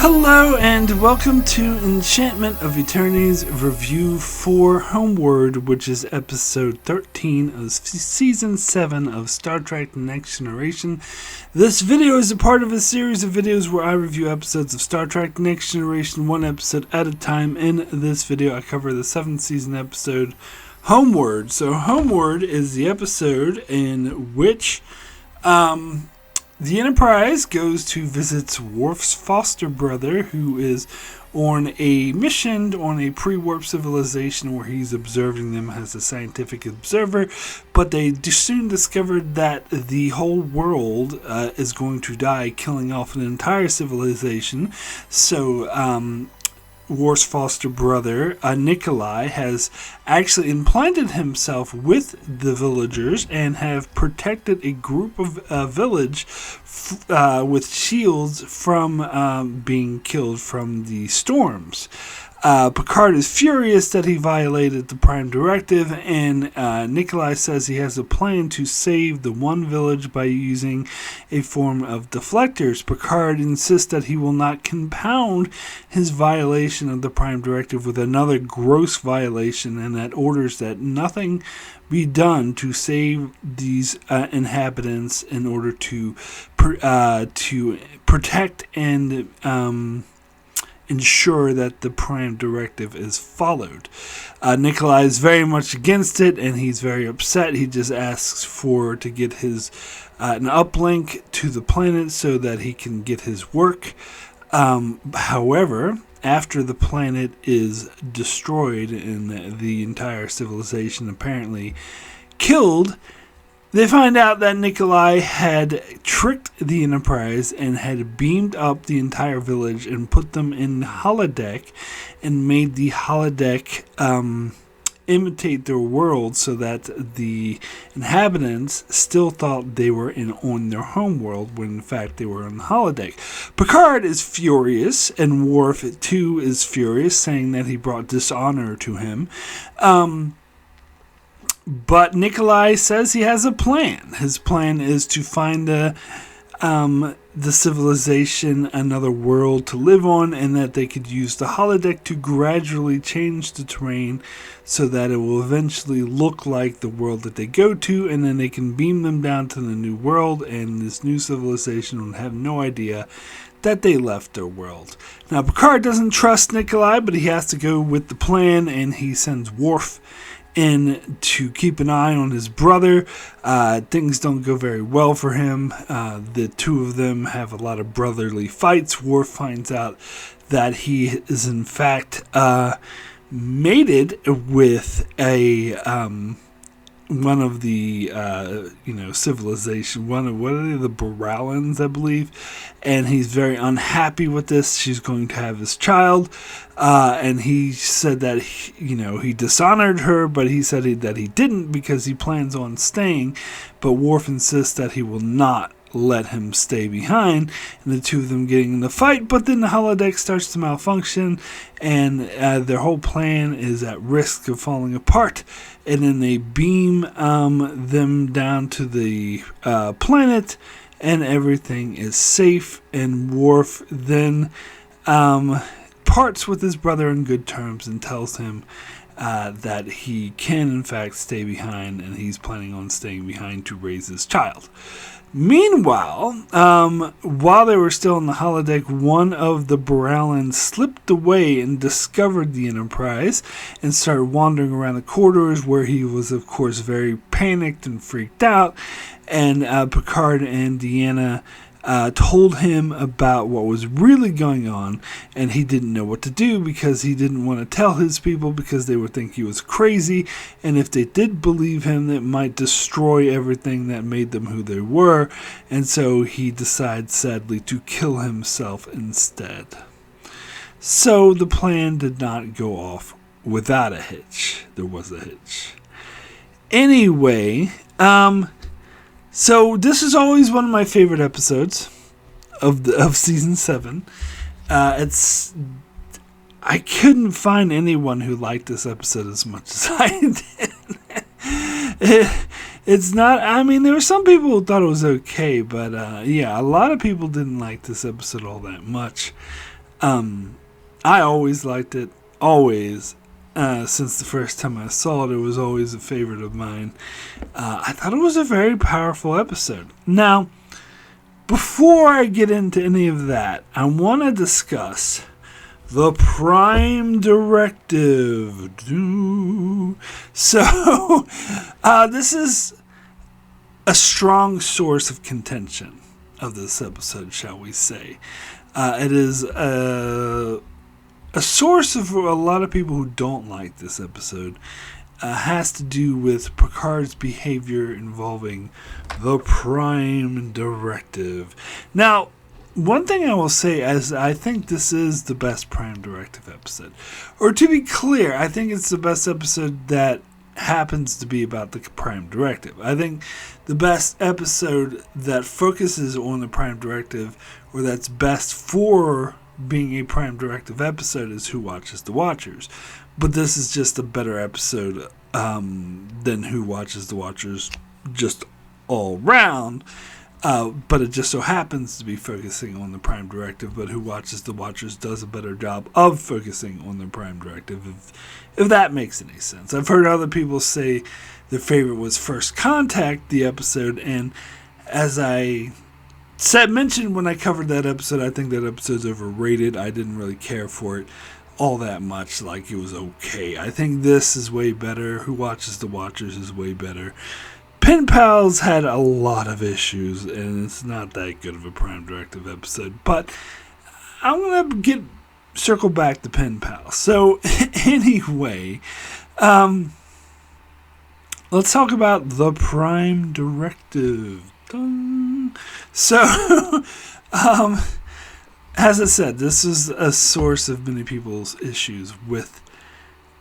Hello and welcome to Enchantment of Eternity's review for Homeward, which is episode 13 of season 7 of Star Trek: The Next Generation. This video is a part of a series of videos where I review episodes of Star Trek: The Next Generation one episode at a time. In this video I cover the 7th season episode Homeward. So Homeward is the episode in which the Enterprise goes to visit Worf's foster brother, who is on a mission on a pre-warp civilization where he's observing them as a scientific observer, but they soon discovered that the whole world is going to die, killing off an entire civilization. So Worf's foster brother, Nikolai, has actually implanted himself with the villagers and have protected a group of village with shields from being killed from the storms. Picard is furious that he violated the Prime Directive, and Nikolai says he has a plan to save the one village by using a form of deflectors. Picard insists that he will not compound his violation of the Prime Directive with another gross violation, and that orders that nothing be done to save these inhabitants in order to protect and ensure that the Prime Directive is followed. Nikolai is very much against it, and he's very upset. He just asks to get his an uplink to the planet so that he can get his work. However, after the planet is destroyed and the entire civilization apparently killed, they find out that Nikolai had tricked the Enterprise and had beamed up the entire village and put them in holodeck and made the holodeck imitate their world so that the inhabitants still thought they were on their home world when in fact they were on the holodeck. Picard is furious, and Worf too is furious, saying that he brought dishonor to him. But Nikolai says he has a plan. His plan is to find the civilization another world to live on, and that they could use the holodeck to gradually change the terrain so that it will eventually look like the world that they go to, and then they can beam them down to the new world, and this new civilization will have no idea that they left their world. Now, Picard doesn't trust Nikolai, but he has to go with the plan, and he sends Worf in to keep an eye on his brother. Things don't go very well for him. The two of them have a lot of brotherly fights. Worf finds out that he is in fact mated with a one of the civilization, what are they, the Boralans, I believe, and he's very unhappy with this. She's going to have his child, and he said that he dishonored her, but he said that he didn't because he plans on staying. But Worf insists that he will not let him stay behind, and the two of them getting in the fight. But then the holodeck starts to malfunction, and their whole plan is at risk of falling apart. And then they beam them down to the planet, and everything is safe. And Worf then parts with his brother in good terms and tells him that he can in fact stay behind, and he's planning on staying behind to raise his child. Meanwhile, while they were still in the holodeck, one of the Boralans slipped away and discovered the Enterprise and started wandering around the corridors, where he was, of course, very panicked and freaked out. And Picard and Deanna told him about what was really going on, and he didn't know what to do because he didn't want to tell his people because they would think he was crazy, and if they did believe him, it might destroy everything that made them who they were. And so he decides, sadly, to kill himself instead. So the plan did not go off without a hitch. There was a hitch. Anyway, so this is always one of my favorite episodes of season 7. I couldn't find anyone who liked this episode as much as I did. It's not, I mean, there were some people who thought it was okay, but yeah, a lot of people didn't like this episode all that much. I always liked it. Always. Since the first time I saw it, it was always a favorite of mine. I thought it was a very powerful episode. Now, before I get into any of that, I want to discuss the Prime Directive. So, this is a strong source of contention of this episode, shall we say. It is a source of a lot of people who don't like this episode. Has to do with Picard's behavior involving the Prime Directive. Now, one thing I will say is I think this is the best Prime Directive episode. Or to be clear, I think it's the best episode that happens to be about the Prime Directive. I think the best episode that focuses on the Prime Directive, or that's best for being a Prime Directive episode, is Who Watches the Watchers. But this is just a better episode than Who Watches the Watchers just all round. But it just so happens to be focusing on the Prime Directive, but Who Watches the Watchers does a better job of focusing on the Prime Directive, if that makes any sense. I've heard other people say their favorite was First Contact, the episode, and as I mentioned when I covered that episode, I think that episode's overrated. I didn't really care for it all that much. Like, it was okay. I think this is way better. Who Watches the Watchers is way better. Pen Pals had a lot of issues, and it's not that good of a Prime Directive episode. But I'm going to circle back to Pen Pals. So, anyway, let's talk about the Prime Directive. Dun. So, as I said, this is a source of many people's issues with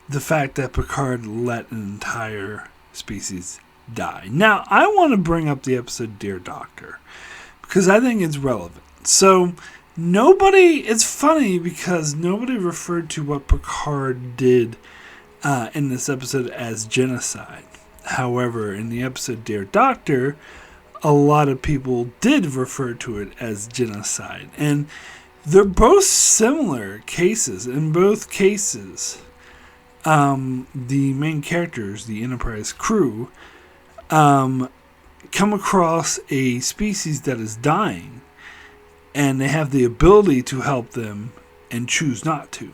the fact that Picard let an entire species die. Now, I want to bring up the episode Dear Doctor, because I think it's relevant. So, it's funny because nobody referred to what Picard did in this episode as genocide. However, in the episode Dear Doctor, a lot of people did refer to it as genocide. And they're both similar cases. In both cases, the main characters, the Enterprise crew, come across a species that is dying, and they have the ability to help them and choose not to.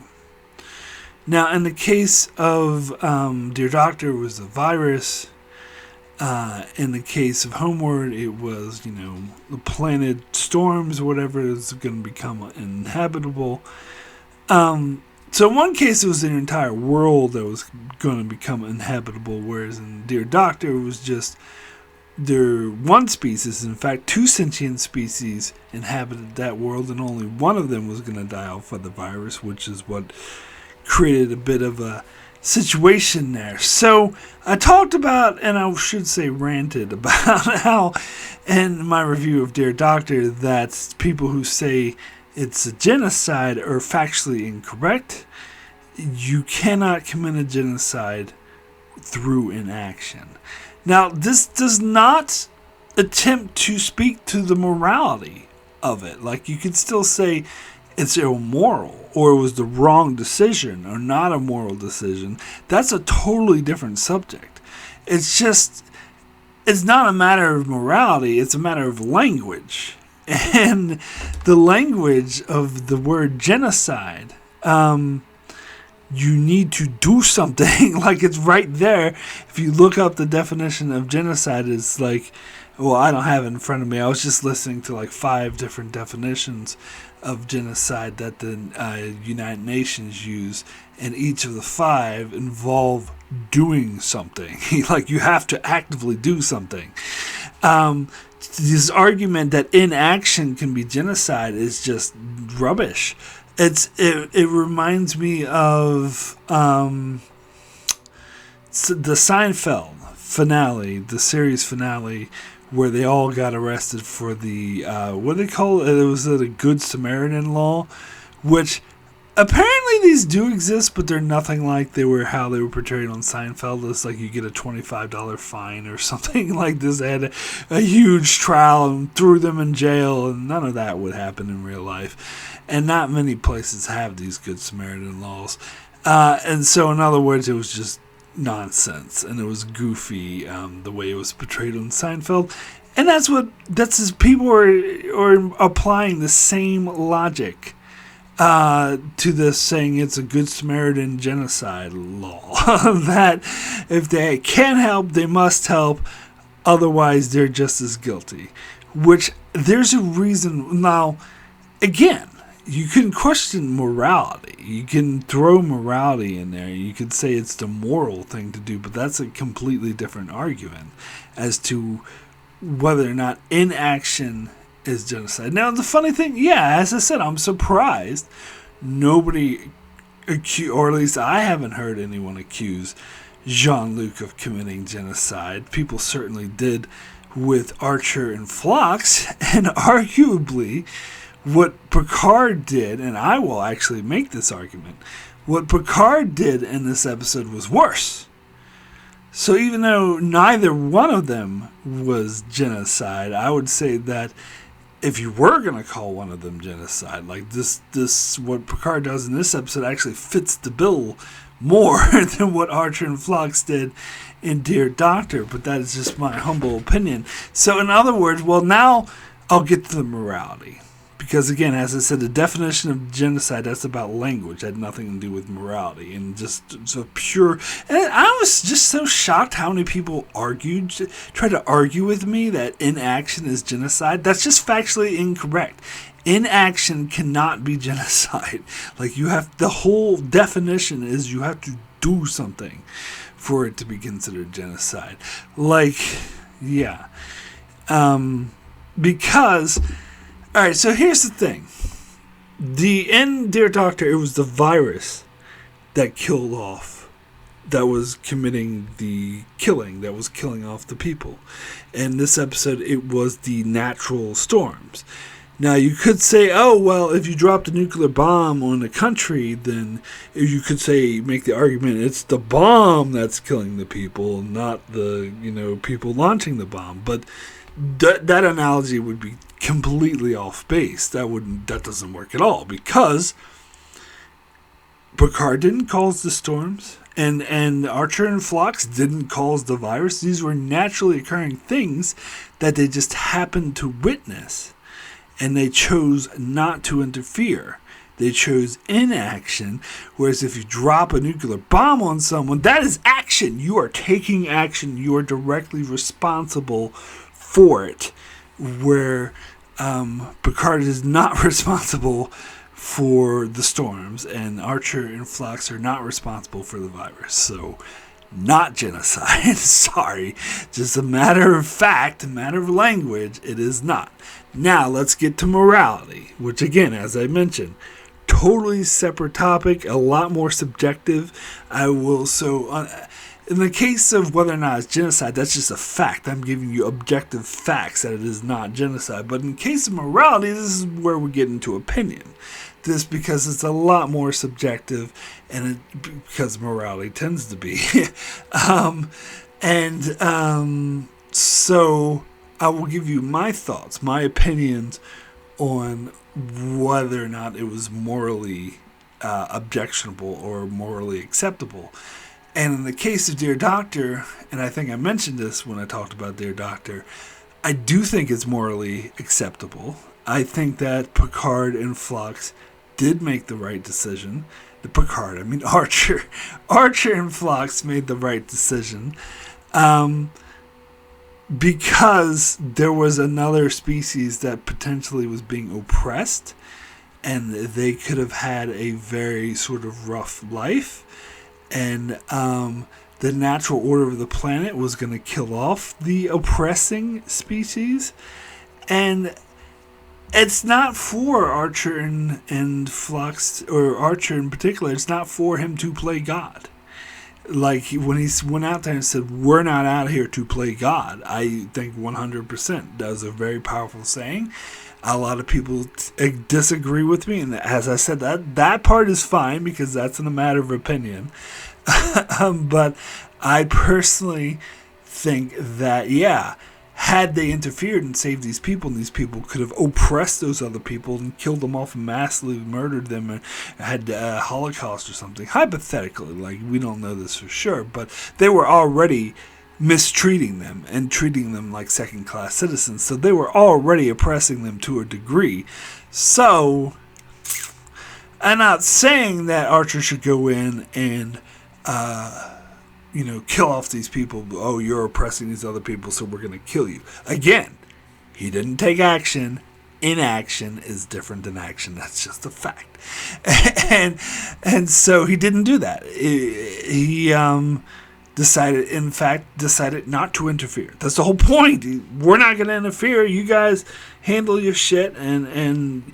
Now, in the case of Dear Doctor, it was a virus. In the case of Homeward, it was, the planet storms or whatever is going to become uninhabitable. So in one case, it was an entire world that was going to become inhabitable, whereas in Dear Doctor, it was just one species. In fact, two sentient species inhabited that world, and only one of them was going to die off of the virus, which is what created a bit of a situation there. So I talked about, and I should say ranted about how in my review of Dear Doctor that people who say it's a genocide are factually incorrect. You cannot commit a genocide through inaction. Now, this does not attempt to speak to the morality of it. Like, you could still say it's immoral, or it was the wrong decision, or not a moral decision. That's a totally different subject. It's not a matter of morality, it's a matter of language. And the language of the word genocide, you need to do something. Like, it's right there. If you look up the definition of genocide, it's like, well, I don't have it in front of me. I was just listening to like 5 different definitions of genocide that the United Nations use, and each of the 5 involve doing something. Like, you have to actively do something. This argument that inaction can be genocide is just rubbish. It reminds me of the Seinfeld finale, the series finale, where they all got arrested for the what do they call it? It was the Good Samaritan law, which Apparently these do exist, but they're nothing like how they were portrayed on Seinfeld. It's like you get a $25 fine or something like this. They had a huge trial and threw them in jail, and none of that would happen in real life. And not many places have these Good Samaritan laws. And so, in other words, it was just nonsense, and it was goofy the way it was portrayed on Seinfeld. And that's people are applying the same logic to this, saying it's a Good Samaritan genocide law. That if they can't help, they must help, otherwise they're just as guilty. Which, there's a reason. Now, again, you can question morality. You can throw morality in there. You could say it's the moral thing to do, but that's a completely different argument as to whether or not inaction is genocide. Now, the funny thing, as I said, I'm surprised nobody or at least I haven't heard anyone accuse Jean-Luc of committing genocide. People certainly did with Archer and Phlox, and arguably what Picard did, and I will actually make this argument, what Picard did in this episode was worse. So even though neither one of them was genocide, I would say that if you were going to call one of them genocide, like this, what Picard does in this episode actually fits the bill more than what Archer and Phlox did in Dear Doctor, but that is just my humble opinion. So in other words, now I'll get to the morality. Because again, as I said, the definition of genocide, that's about language. It had nothing to do with morality. And just so pure. And I was just so shocked how many people tried to argue with me that inaction is genocide. That's just factually incorrect. Inaction cannot be genocide. Like, the whole definition is you have to do something for it to be considered genocide. Because... Alright, so here's the thing. In Dear Doctor, it was the virus that that was committing the killing, that was killing off the people. In this episode, it was the natural storms. Now, you could say, if you dropped a nuclear bomb on a country, then you could make the argument, it's the bomb that's killing the people, not the, people launching the bomb. But that analogy would be completely off base. That doesn't work at all, because Picard didn't cause the storms, and Archer and Phlox didn't cause the virus. These were naturally occurring things that they just happened to witness, and they chose not to interfere. They chose inaction, whereas if you drop a nuclear bomb on someone, that is action. You are taking action. You are directly responsible for it, where Picard is not responsible for the storms, and Archer and Phlox are not responsible for the virus. So, not genocide. Sorry. Just a matter of fact, a matter of language, it is not. Now, let's get to morality, which again, as I mentioned, totally separate topic, a lot more subjective. In the case of whether or not it's genocide, that's just a fact. I'm giving you objective facts that it is not genocide. But in the case of morality, this is where we get into opinion. This because it's a lot more subjective, and because morality tends to be. So I will give you my thoughts, my opinions on whether or not it was morally objectionable or morally acceptable. And in the case of Dear Doctor, and I think I mentioned this when I talked about Dear Doctor, I do think it's morally acceptable. I think that Picard and Phlox did make the right decision. Archer. Archer and Phlox made the right decision. Because there was another species that potentially was being oppressed, and they could have had a very sort of rough life. And the natural order of the planet was going to kill off the oppressing species. And it's not for Archer and Phlox, or Archer in particular, it's not for him to play God. Like, when he went out there and said, we're not out here to play God, I think 100% that was a very powerful saying. A lot of people disagree with me, and as I said, that part is fine because that's in a matter of opinion. But I personally think that, yeah, had they interfered and saved these people, and these people could have oppressed those other people and killed them off and massively murdered them and had a Holocaust or something, hypothetically, like, we don't know this for sure, but they were already mistreating them and treating them like second-class citizens, so they were already oppressing them to a degree. So, I'm not saying that Archer should go in and kill off these people. Oh, you're oppressing these other people, so we're going to kill you. Again, he didn't take action. Inaction is different than action. That's just a fact. And so he didn't do that. He decided not to interfere. That's the whole point. We're not going to interfere. You guys handle your shit. And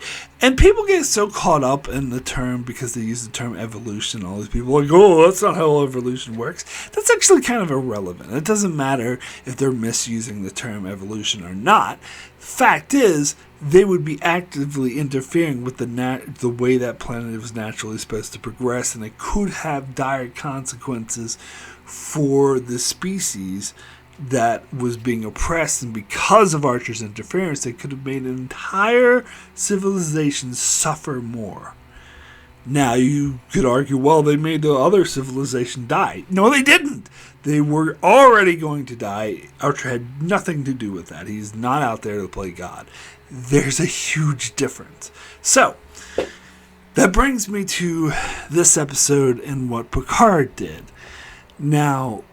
people get so caught up in the term because they use the term evolution. All these people are like, oh, that's not how evolution works. That's actually kind of irrelevant. It doesn't matter if they're misusing the term evolution or not. Fact is, they would be actively interfering with the way that planet was naturally supposed to progress, and it could have dire consequences for the species that was being oppressed, and because of Archer's interference, they could have made an entire civilization suffer more. Now, you could argue, well, they made the other civilization die. No, they didn't. They were already going to die. Archer had nothing to do with that. He's not out there to play God. There's a huge difference. So, that brings me to this episode and what Picard did. Now,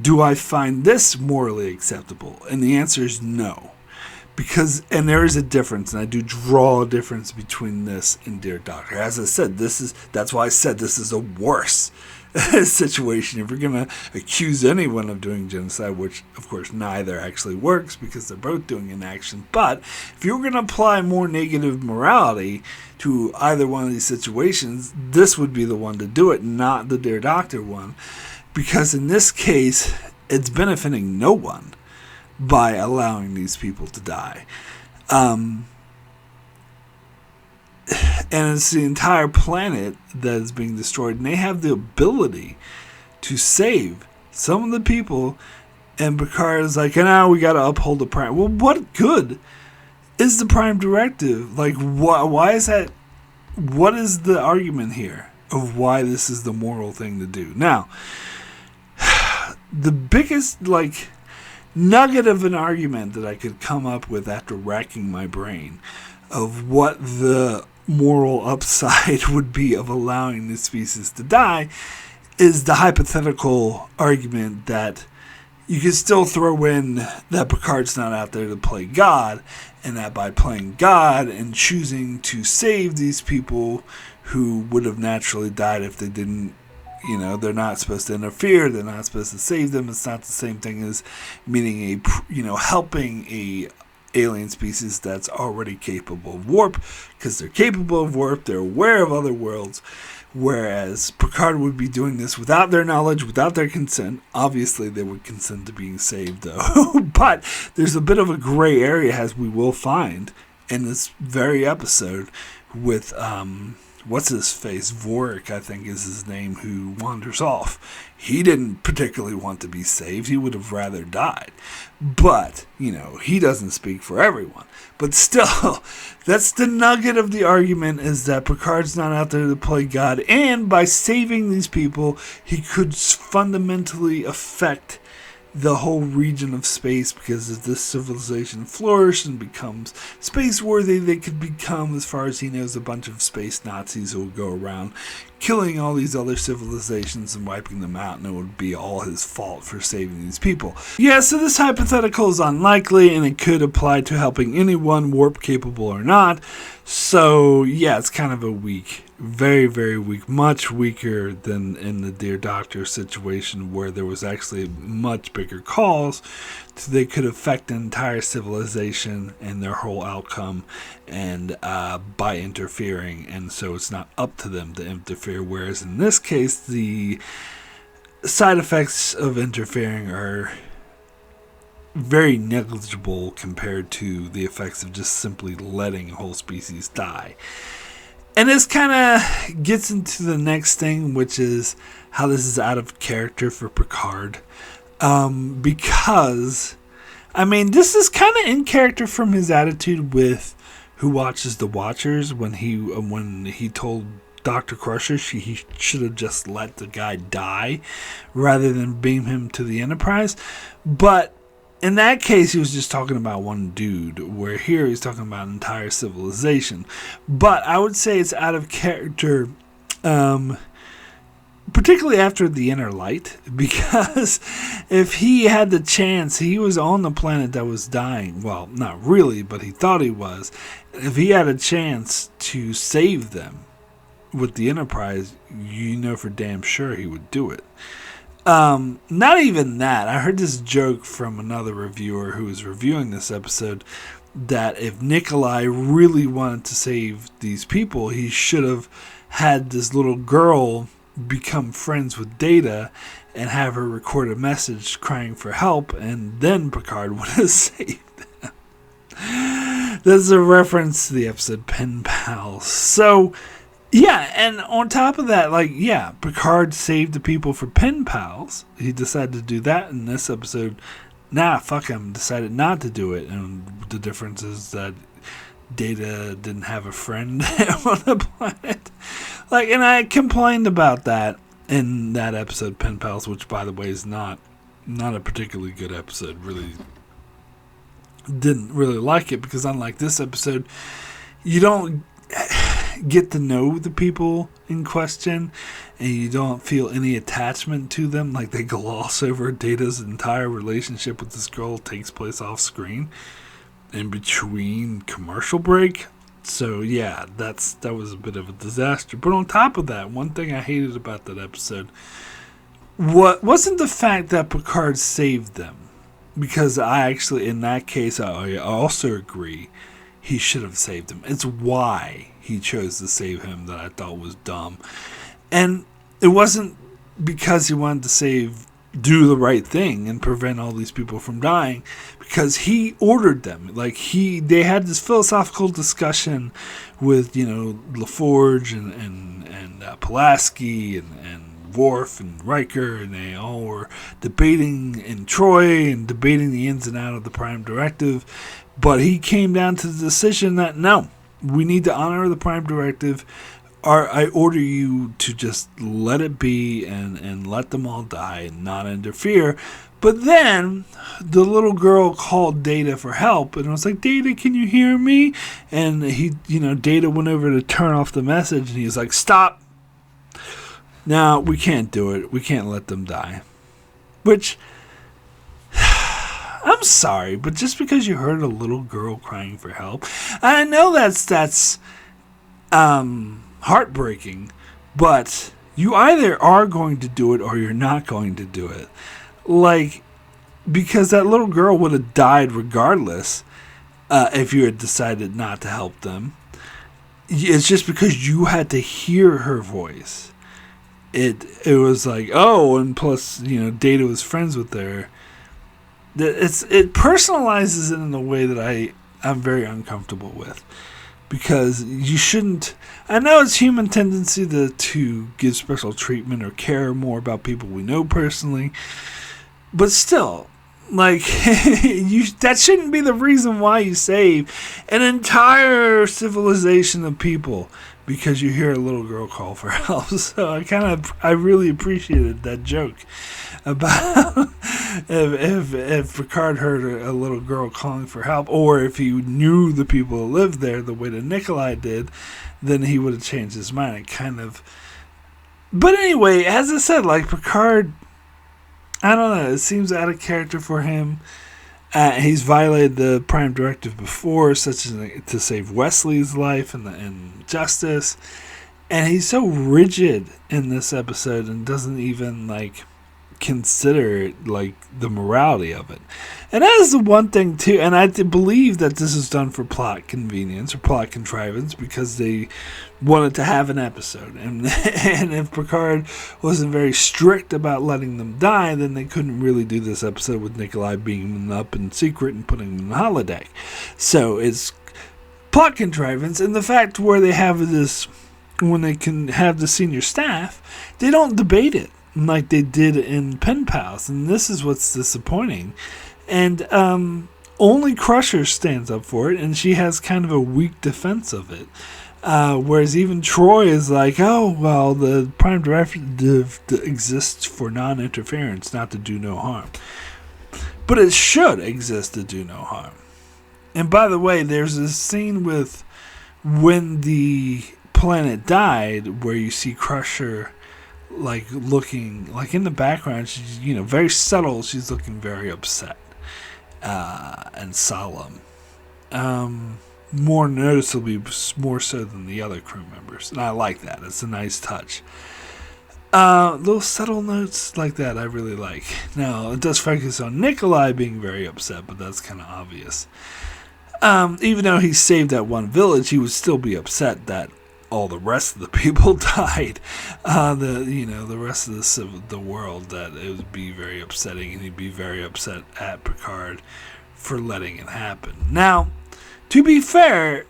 do I find this morally acceptable? And the answer is no. And there is a difference, and I do draw a difference between this and Dear Doctor. As I said, that's why I said this is a worse situation. If you're going to accuse anyone of doing genocide, which, of course, neither actually works because they're both doing inaction, but if you're going to apply more negative morality to either one of these situations, this would be the one to do it, not the Dear Doctor one. Because in this case, it's benefiting no one by allowing these people to die. And it's the entire planet that is being destroyed. And they have the ability to save some of the people. And Picard is like, now we got to uphold the Prime. Well, what good is the Prime Directive? Like, why is that? What is the argument here of why this is the moral thing to do? Now, the biggest, nugget of an argument that I could come up with after racking my brain of what the moral upside would be of allowing this species to die is the hypothetical argument that you can still throw in that Picard's not out there to play God, and that by playing God and choosing to save these people who would have naturally died if they didn't, they're not supposed to interfere. They're not supposed to save them. It's not the same thing as meaning helping a alien species that's already capable of warp, because they're capable of warp. They're aware of other worlds, whereas Picard would be doing this without their knowledge, without their consent. Obviously, they would consent to being saved, though. But there's a bit of a gray area, as we will find in this very episode, with what's his face? Vorin, I think is his name, who wanders off. He didn't particularly want to be saved. He would have rather died. But, he doesn't speak for everyone. But still, that's the nugget of the argument, is that Picard's not out there to play God. And by saving these people, he could fundamentally affect the whole region of space, because if this civilization flourishes and becomes space-worthy, they could become, as far as he knows, a bunch of space Nazis who will go around killing all these other civilizations and wiping them out, and it would be all his fault for saving these people. Yeah, so this hypothetical is unlikely, and it could apply to helping anyone, warp-capable or not. So, yeah, it's kind of a weak, very, very weak, much weaker than in the Dear Doctor situation, where there was actually much bigger calls. So they could affect the entire civilization and their whole outcome, and by interfering, and so it's not up to them to interfere. Whereas in this case, the side effects of interfering are very negligible compared to the effects of just simply letting a whole species die. And this kind of gets into the next thing, which is how this is out of character for Picard. Because, I mean, this is kind of in character from his attitude with Who Watches the Watchers when he told Dr. Crusher he should have just let the guy die rather than beam him to the Enterprise. But in that case, he was just talking about one dude, where here he's talking about an entire civilization. But I would say it's out of character, particularly after the Inner Light, because if he had the chance, he was on the planet that was dying. Well, not really, but he thought he was. If he had a chance to save them with the Enterprise, you know for damn sure he would do it. Not even that. I heard this joke from another reviewer who was reviewing this episode that if Nikolai really wanted to save these people, he should have had this little girl become friends with Data and have her record a message crying for help, and then Picard would have saved them. That's a reference to the episode Pen Pals. So, yeah, and on top of that, Picard saved the people for Pen Pals. He decided to do that in this episode. Fuck him, decided not to do it. And the difference is that Data didn't have a friend on the planet. And I complained about that in that episode, Pen Pals, which, by the way, is not a particularly good episode. Really didn't really like it, because unlike this episode, you don't get to know the people in question, and you don't feel any attachment to them. They gloss over Data's entire relationship with this girl takes place off screen in between commercial break. So yeah, that was a bit of a disaster. But on top of that, one thing I hated about that episode wasn't the fact that Picard saved them, because I actually, in that case, I also agree he should have saved him. It's why he chose to save him that I thought was dumb. And it wasn't because he wanted to do the right thing and prevent all these people from dying, because he ordered them. They had this philosophical discussion with, LaForge and Pulaski and Worf and Riker, and they all were debating in Troy and debating the ins and outs of the Prime Directive. But he came down to the decision that, no, we need to honor the Prime Directive. I order you to just let it be and let them all die and not interfere. But then the little girl called Data for help, and I was like, Data, can you hear me? And Data went over to turn off the message, and he was like, stop. No, we can't do it. We can't let them die. Which, I'm sorry, but just because you heard a little girl crying for help, I know that's heartbreaking, but you either are going to do it or you're not going to do it. Because that little girl would have died regardless if you had decided not to help them. It's just because you had to hear her voice. It was and plus, Data was friends with her. It personalizes it in a way that I'm very uncomfortable with. Because you shouldn't... I know it's human tendency to give special treatment or care more about people we know personally. But still, that shouldn't be the reason why you save an entire civilization of people because you hear a little girl call for help. So I really appreciated that joke about if Picard heard a little girl calling for help, or if he knew the people who lived there the way that Nikolai did, then he would have changed his mind. But anyway, as I said, Picard, I don't know, it seems out of character for him. He's violated the Prime Directive before, such as to save Wesley's life and Justice. And he's so rigid in this episode and doesn't even, consider like the morality of it. And that is the one thing too, and I believe that this is done for plot convenience or plot contrivance because they wanted to have an episode, and and if Picard wasn't very strict about letting them die, then they couldn't really do this episode with Nikolai beaming them up in secret and putting them in the holodeck. So it's plot contrivance, and the fact where they have this, when they can have the senior staff, they don't debate it like they did in Pen Pals, and this is what's disappointing. And only Crusher stands up for it, and she has kind of a weak defense of it. Whereas even Troy is like, oh, well, the Prime Directive exists for non-interference, not to do no harm. But it should exist to do no harm. And by the way, there's this scene with when the planet died where you see Crusher like looking, like in the background, she's, you know, very subtle, she's looking very upset and solemn. More noticeably, more so than the other crew members. And I like that. It's a nice touch. Little subtle notes like that I really like. Now, it does focus on Nikolai being very upset, but that's kind of obvious. Even though he saved that one village, he would still be upset that all the rest of the people died. The rest of the world, that it would be very upsetting, and he'd be very upset at Picard for letting it happen. Now, to be fair,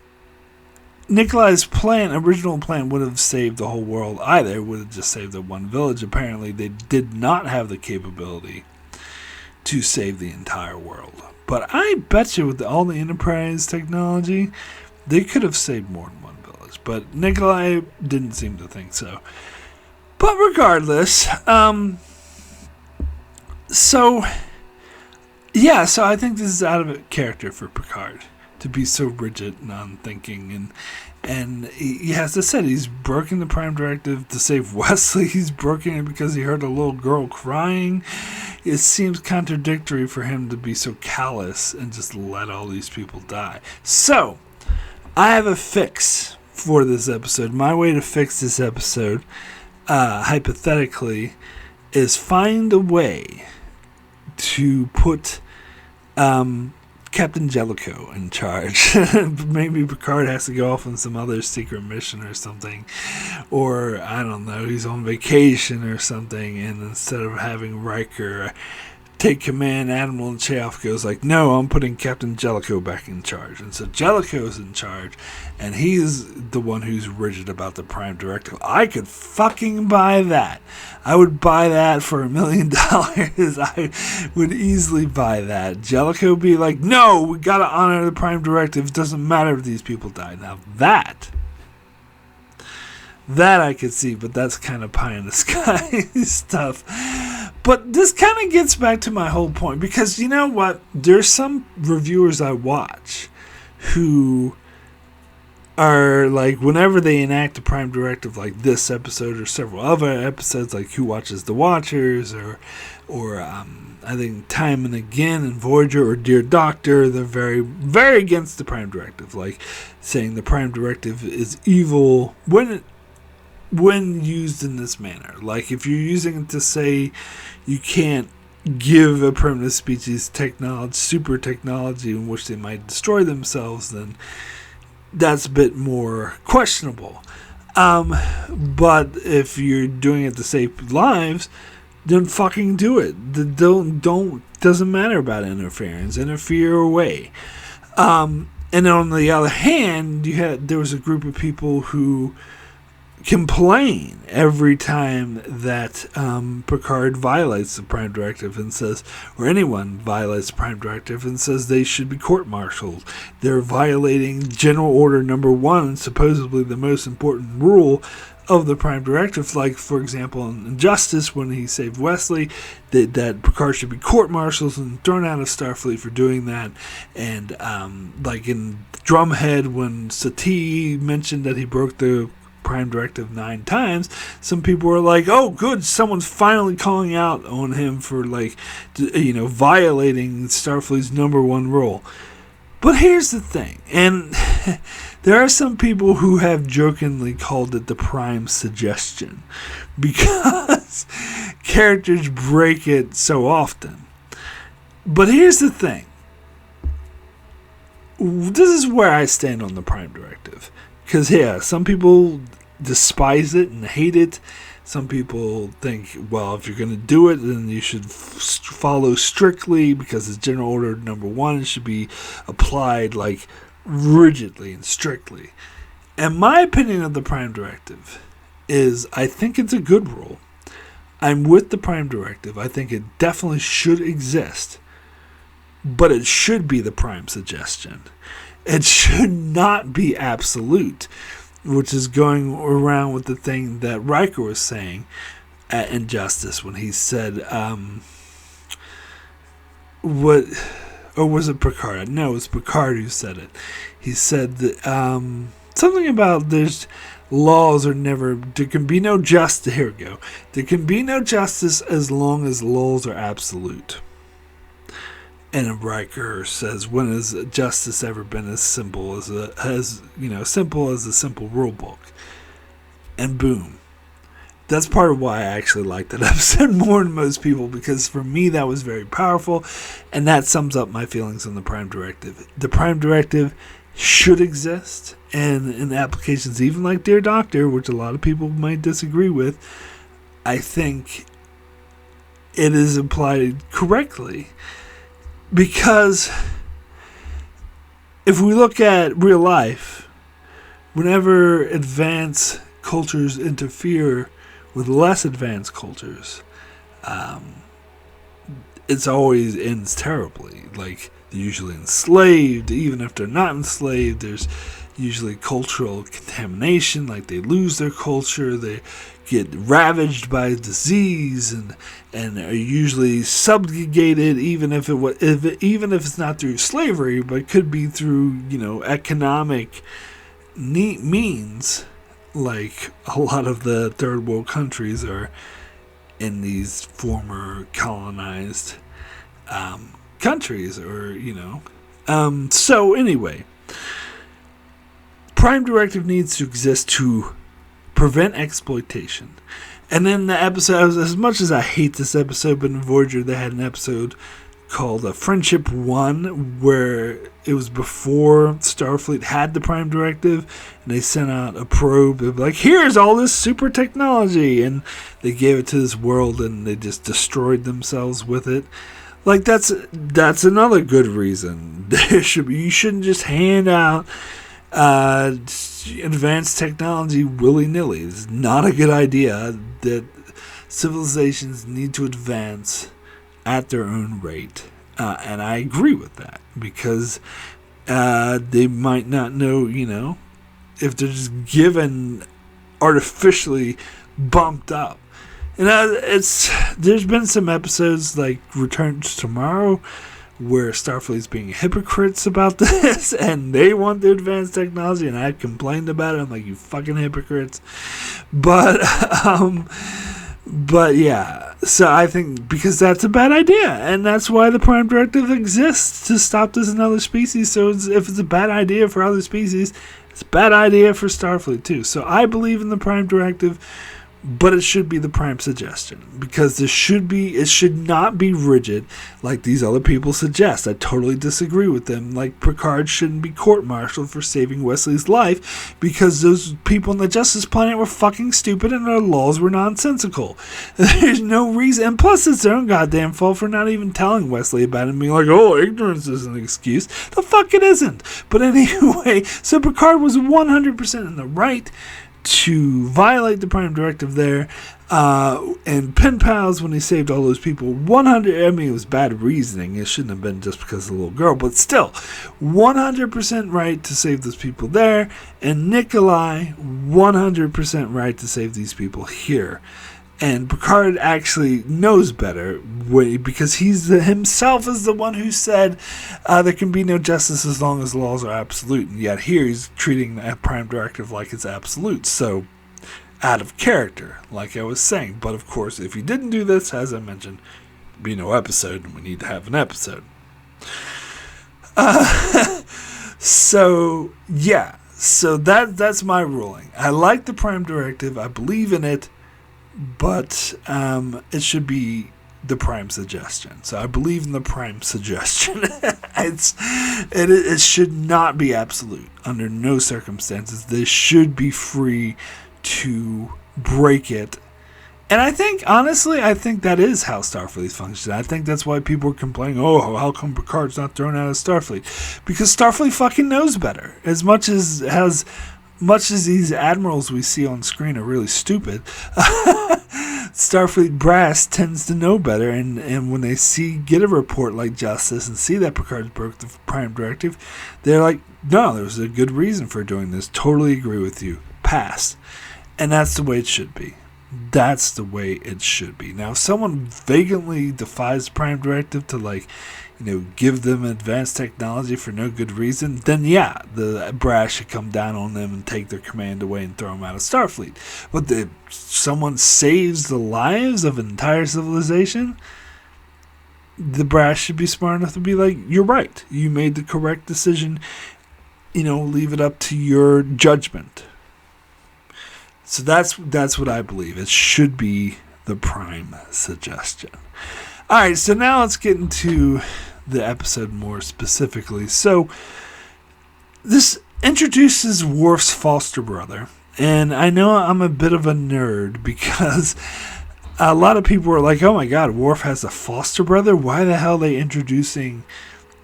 Nikolai's original plan would have saved the whole world either. It would have just saved the one village. Apparently, they did not have the capability to save the entire world. But I bet you with all the Enterprise technology, they could have saved more than one village. But Nikolai didn't seem to think so. But regardless, so I think this is out of character for Picard to be so rigid and unthinking, and he has to say he's broken the Prime Directive to save Wesley. He's broken it because he heard a little girl crying. It seems contradictory for him to be so callous and just let all these people die. So, I have a fix for this episode. My way to fix this episode, hypothetically, is find a way to put Captain Jellicoe in charge. Maybe Picard has to go off on some other secret mission or something, or I don't know, he's on vacation or something, and instead of having Riker take command, Admiral Cheoff goes like, no, I'm putting Captain Jellicoe back in charge. And so Jellicoe's in charge, and he's the one who's rigid about the Prime Directive. I could fucking buy that. I would buy that for $1 million. I would easily buy that. Jellicoe be like, no, we gotta honor the Prime Directive. It doesn't matter if these people die. Now that I could see, but that's kind of pie in the sky stuff. But this kind of gets back to my whole point, because you know what? There's some reviewers I watch who are like, whenever they enact a Prime Directive like this episode or several other episodes, like Who Watches the Watchers, or I think Time and Again and Voyager or Dear Doctor, they're very, very against the Prime Directive, like saying the Prime Directive is evil when used in this manner. Like, if you're using it to say you can't give a primitive species super technology in which they might destroy themselves, then that's a bit more questionable. But if you're doing it to save lives, then fucking do it. Doesn't matter about interference. Interfere away. And on the other hand, there was a group of people who complain every time that Picard violates the Prime Directive and says, or anyone violates the Prime Directive and says they should be court-martialed. They're violating General Order Number 1, supposedly the most important rule of the Prime Directive. Like, for example, in Justice, when he saved Wesley, that Picard should be court-martialed and thrown out of Starfleet for doing that. And like in Drumhead, when Sati mentioned that he broke the Prime Directive 9 times, some people were like, oh good, someone's finally calling out on him for violating Starfleet's number 1 rule. But here's the thing, and there are some people who have jokingly called it the Prime Suggestion, because characters break it so often. But here's the thing. This is where I stand on the Prime Directive. Because, yeah, some people despise it and hate it. Some people think, well, if you're going to do it, then you should follow strictly, because it's General Order Number 1. It should be applied, like, rigidly and strictly. And my opinion of the Prime Directive is, I think it's a good rule. I'm with the Prime Directive. I think it definitely should exist. But it should be the Prime suggestion. It should not be absolute, which is going around with the thing that Riker was saying at Injustice when he said, what, or was it Picard? No, it was Picard who said it. He said that, something about there's laws are never, there can be no justice, here we go. There can be no justice as long as laws are absolute. And Riker says, when has justice ever been as simple as simple as a simple rule book? And boom. That's part of why I actually like that episode more than most people, because for me that was very powerful, and that sums up my feelings on the Prime Directive. The Prime Directive should exist, and in applications even like Dear Doctor, which a lot of people might disagree with, I think it is applied correctly. Because if we look at real life, whenever advanced cultures interfere with less advanced cultures, it's always ends terribly. Like, they're usually enslaved. Even if they're not enslaved, there's usually cultural contamination. Like, they lose their culture, they get ravaged by disease, and are usually subjugated, even if it's not through slavery, but could be through economic means. Like a lot of the third world countries are in these former colonized countries, or so anyway, Prime Directive needs to exist to prevent exploitation. And then the episode, as much as I hate this episode, but in Voyager they had an episode called Friendship 1, where it was before Starfleet had the Prime Directive, and they sent out a probe. They'd be like, here's all this super technology, and they gave it to this world, and they just destroyed themselves with it. Like, that's another good reason. You shouldn't just hand out advanced technology willy-nilly. It's not a good idea. That civilizations need to advance at their own rate, and I agree with that, because they might not know, if they're just given artificially bumped up. And there's been some episodes like Return to Tomorrow where Starfleet's being hypocrites about this, and they want the advanced technology, and I complained about it. I'm like, you fucking hypocrites. But yeah, so I think because that's a bad idea, and that's why the Prime Directive exists, to stop this in other species. So if it's a bad idea for other species, it's a bad idea for Starfleet too. So I believe in the Prime Directive, but it should be the Prime suggestion, because it should not be rigid like these other people suggest. I totally disagree with them. Like, Picard shouldn't be court-martialed for saving Wesley's life, because those people on the Justice Planet were fucking stupid and their laws were nonsensical. There's no reason, and plus it's their own goddamn fault for not even telling Wesley about it and being like, oh, ignorance is an excuse. The fuck it isn't. But anyway, so Picard was 100% in the right to violate the Prime Directive there, and pen pals when he saved all those people. 100. I mean, it was bad reasoning. It shouldn't have been just because of the little girl, but still, 100% right to save those people there, and Nikolai 100% right to save these people here. And Picard actually knows better, because himself is the one who said there can be no justice as long as laws are absolute. And yet here he's treating the Prime Directive like it's absolute. So, out of character, like I was saying. But of course, if he didn't do this, as I mentioned, there'd be no episode, and we need to have an episode. So, yeah. So that's my ruling. I like the Prime Directive. I believe in it. but it should be the Prime suggestion. So I believe in the Prime suggestion. It should not be absolute under no circumstances. They should be free to break it. And I think, honestly, that is how Starfleet functions. I think that's why people are complaining, oh, how come Picard's not thrown out of Starfleet? Because Starfleet fucking knows better. As much as these admirals we see on screen are really stupid, Starfleet brass tends to know better. And when they get a report like Justice and see that Picard broke the Prime Directive, they're like, no, there's a good reason for doing this. Totally agree with you. Pass. And that's the way it should be. That's the way it should be. Now, if someone vacantly defies Prime Directive to, give them advanced technology for no good reason, then yeah, the brass should come down on them and take their command away and throw them out of Starfleet. But if someone saves the lives of an entire civilization, the brass should be smart enough to be like, you're right. You made the correct decision. Leave it up to your judgment. So that's what I believe. It should be the Prime suggestion. All right, so now let's get into the episode more specifically. So this introduces Worf's foster brother, and I know I'm a bit of a nerd because a lot of people are like, oh my god, Worf has a foster brother? Why the hell are they introducing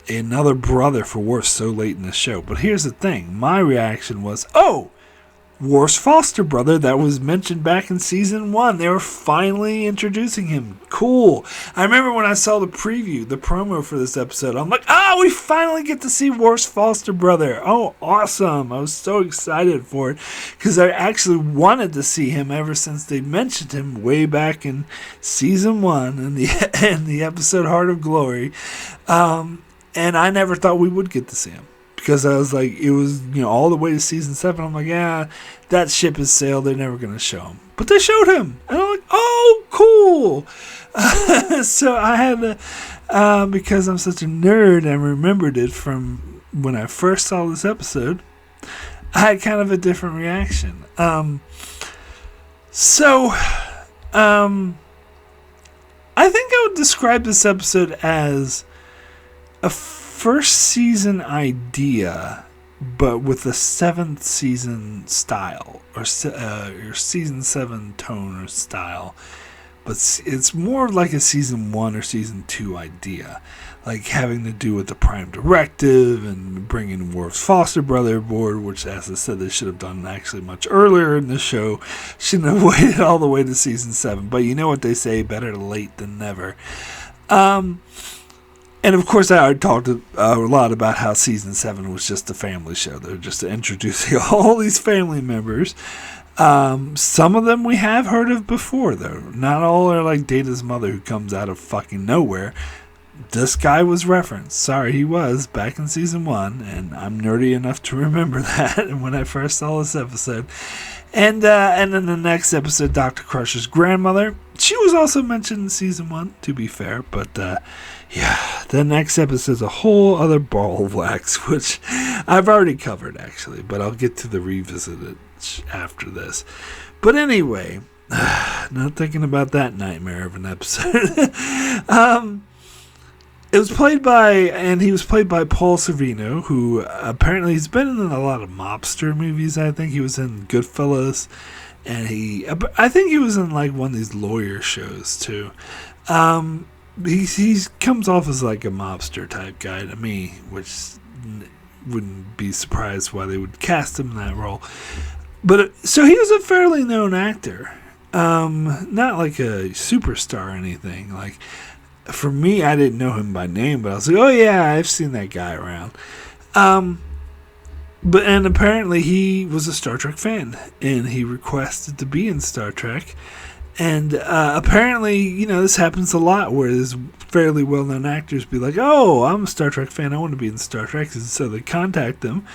another brother for Worf so late in the show? But here's the thing. My reaction was, oh, Worf's foster brother that was mentioned back in season 1. They were finally introducing him. Cool. I remember when I saw the promo for this episode, I'm like, we finally get to see Worf's foster brother. Oh, awesome. I was so excited for it because I actually wanted to see him ever since they mentioned him way back in season 1 in the episode Heart of Glory. And I never thought we would get to see him. Because I was like, it was, all the way to season 7. I'm like, yeah, that ship has sailed. They're never going to show him. But they showed him. And I'm like, oh, cool. So I had to, because I'm such a nerd and remembered it from when I first saw this episode, I had kind of a different reaction. I think I would describe this episode as a first season idea, but with a 7th season style, or season 7 tone or style. But it's more like a season 1 or season 2 idea, like having to do with the Prime Directive and bringing Worf's foster brother aboard, which, as I said, they should have done actually much earlier in the show. Shouldn't have waited all the way to season 7. But you know what they say, better late than never. And of course, I talked a lot about how season 7 was just a family show. They're just introducing all these family members. Some of them we have heard of before, though. Not all are like Data's mother who comes out of fucking nowhere. This guy was referenced. Sorry, he was back in season 1, and I'm nerdy enough to remember that when I first saw this episode. And then the next episode, Dr. Crusher's grandmother. She was also mentioned in season 1, to be fair, but the next episode's a whole other ball of wax, which I've already covered, actually, but I'll get to the revisited after this. But anyway, not thinking about that nightmare of an episode. He was played by Paul Sorvino, who apparently he's been in a lot of mobster movies. I think he was in Goodfellas, and I think he was in like one of these lawyer shows too. He comes off as like a mobster type guy to me, which wouldn't be surprised why they would cast him in that role. But so he was a fairly known actor, not like a superstar or anything. Like, for me, I didn't know him by name, but I was like, oh yeah, I've seen that guy around. And apparently he was a Star Trek fan, and he requested to be in Star Trek. And apparently, this happens a lot where there's fairly well-known actors be like, oh, I'm a Star Trek fan, I want to be in Star Trek. And so they contact them,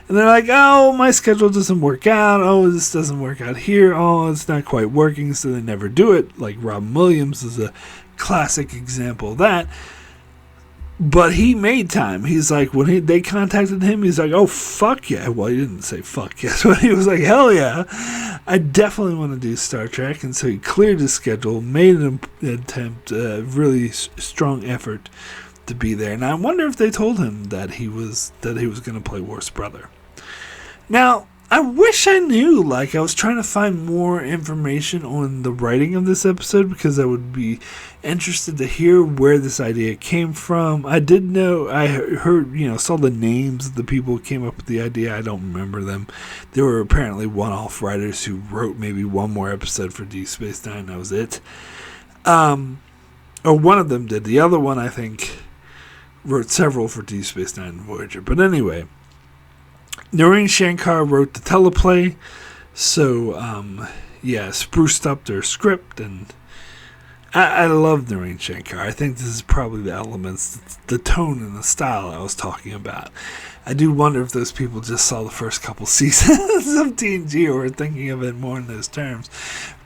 and they're like, oh, my schedule doesn't work out. Oh, this doesn't work out here. Oh, it's not quite working, so they never do it. Like Robin Williams is a classic example of that. But he made time. He's like, when they contacted him, he's like, oh, fuck yeah. Well, he didn't say fuck yes, but he was like, hell yeah. I definitely want to do Star Trek. And so he cleared his schedule, made an attempt, a really strong effort to be there. And I wonder if they told him that he was going to play Worf's brother. Now, I wish I knew. Like, I was trying to find more information on the writing of this episode because I would be interested to hear where this idea came from. I did know, I heard, saw the names of the people who came up with the idea. I don't remember them. There were apparently one-off writers who wrote maybe one more episode for Deep Space Nine. That was it. Or one of them did. The other one, I think, wrote several for Deep Space Nine and Voyager. But anyway, Noreen Shankar wrote the teleplay, so spruced up their script, and I love Noreen Shankar. I think this is probably the elements, the tone and the style I was talking about. I do wonder if those people just saw the first couple seasons of TNG or were thinking of it more in those terms,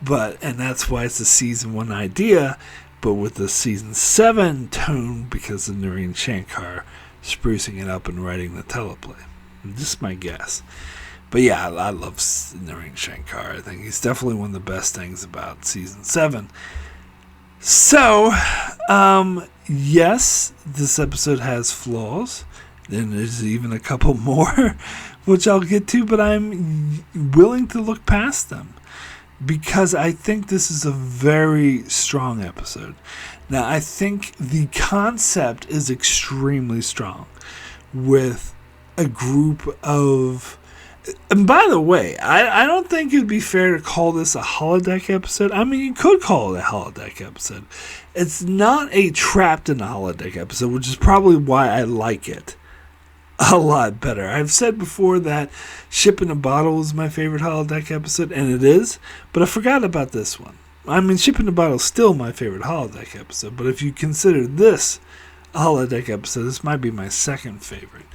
and that's why it's a season 1 idea, but with the season 7 tone because of Noreen Shankar sprucing it up and writing the teleplay. Just my guess. But yeah, I love Noreen Shankar. I think he's definitely one of the best things about season 7. So, yes, this episode has flaws. And there's even a couple more, which I'll get to, but I'm willing to look past them. Because I think this is a very strong episode. Now, I think the concept is extremely strong with a group of... And by the way, I don't think it would be fair to call this a holodeck episode. I mean, you could call it a holodeck episode. It's not a trapped in a holodeck episode, which is probably why I like it a lot better. I've said before that Ship in a Bottle is my favorite holodeck episode, and it is, but I forgot about this one. I mean, Ship in a Bottle is still my favorite holodeck episode, but if you consider this a holodeck episode, this might be my second favorite.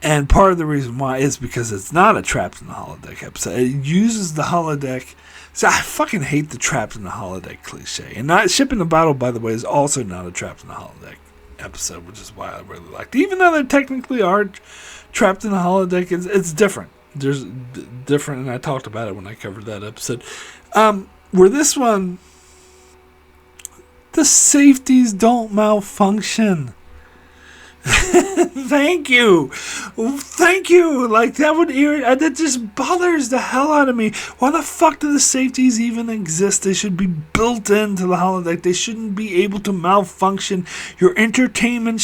And part of the reason why is because it's not a trapped in the holodeck episode. It uses the holodeck. So I fucking hate the trapped in the holodeck cliche. And not Ship in the Bottle, by the way, is also not a trapped in the holodeck episode, which is why I really liked it. Even though they technically are trapped in the holodeck, it's different. There's different, and I talked about it when I covered that episode. Where this one, the safeties don't malfunction. Thank you. Like, that would that just bothers the hell out of me. Why the fuck do the safeties even exist? They should be built into the holodeck. They shouldn't be able to malfunction. Your entertainment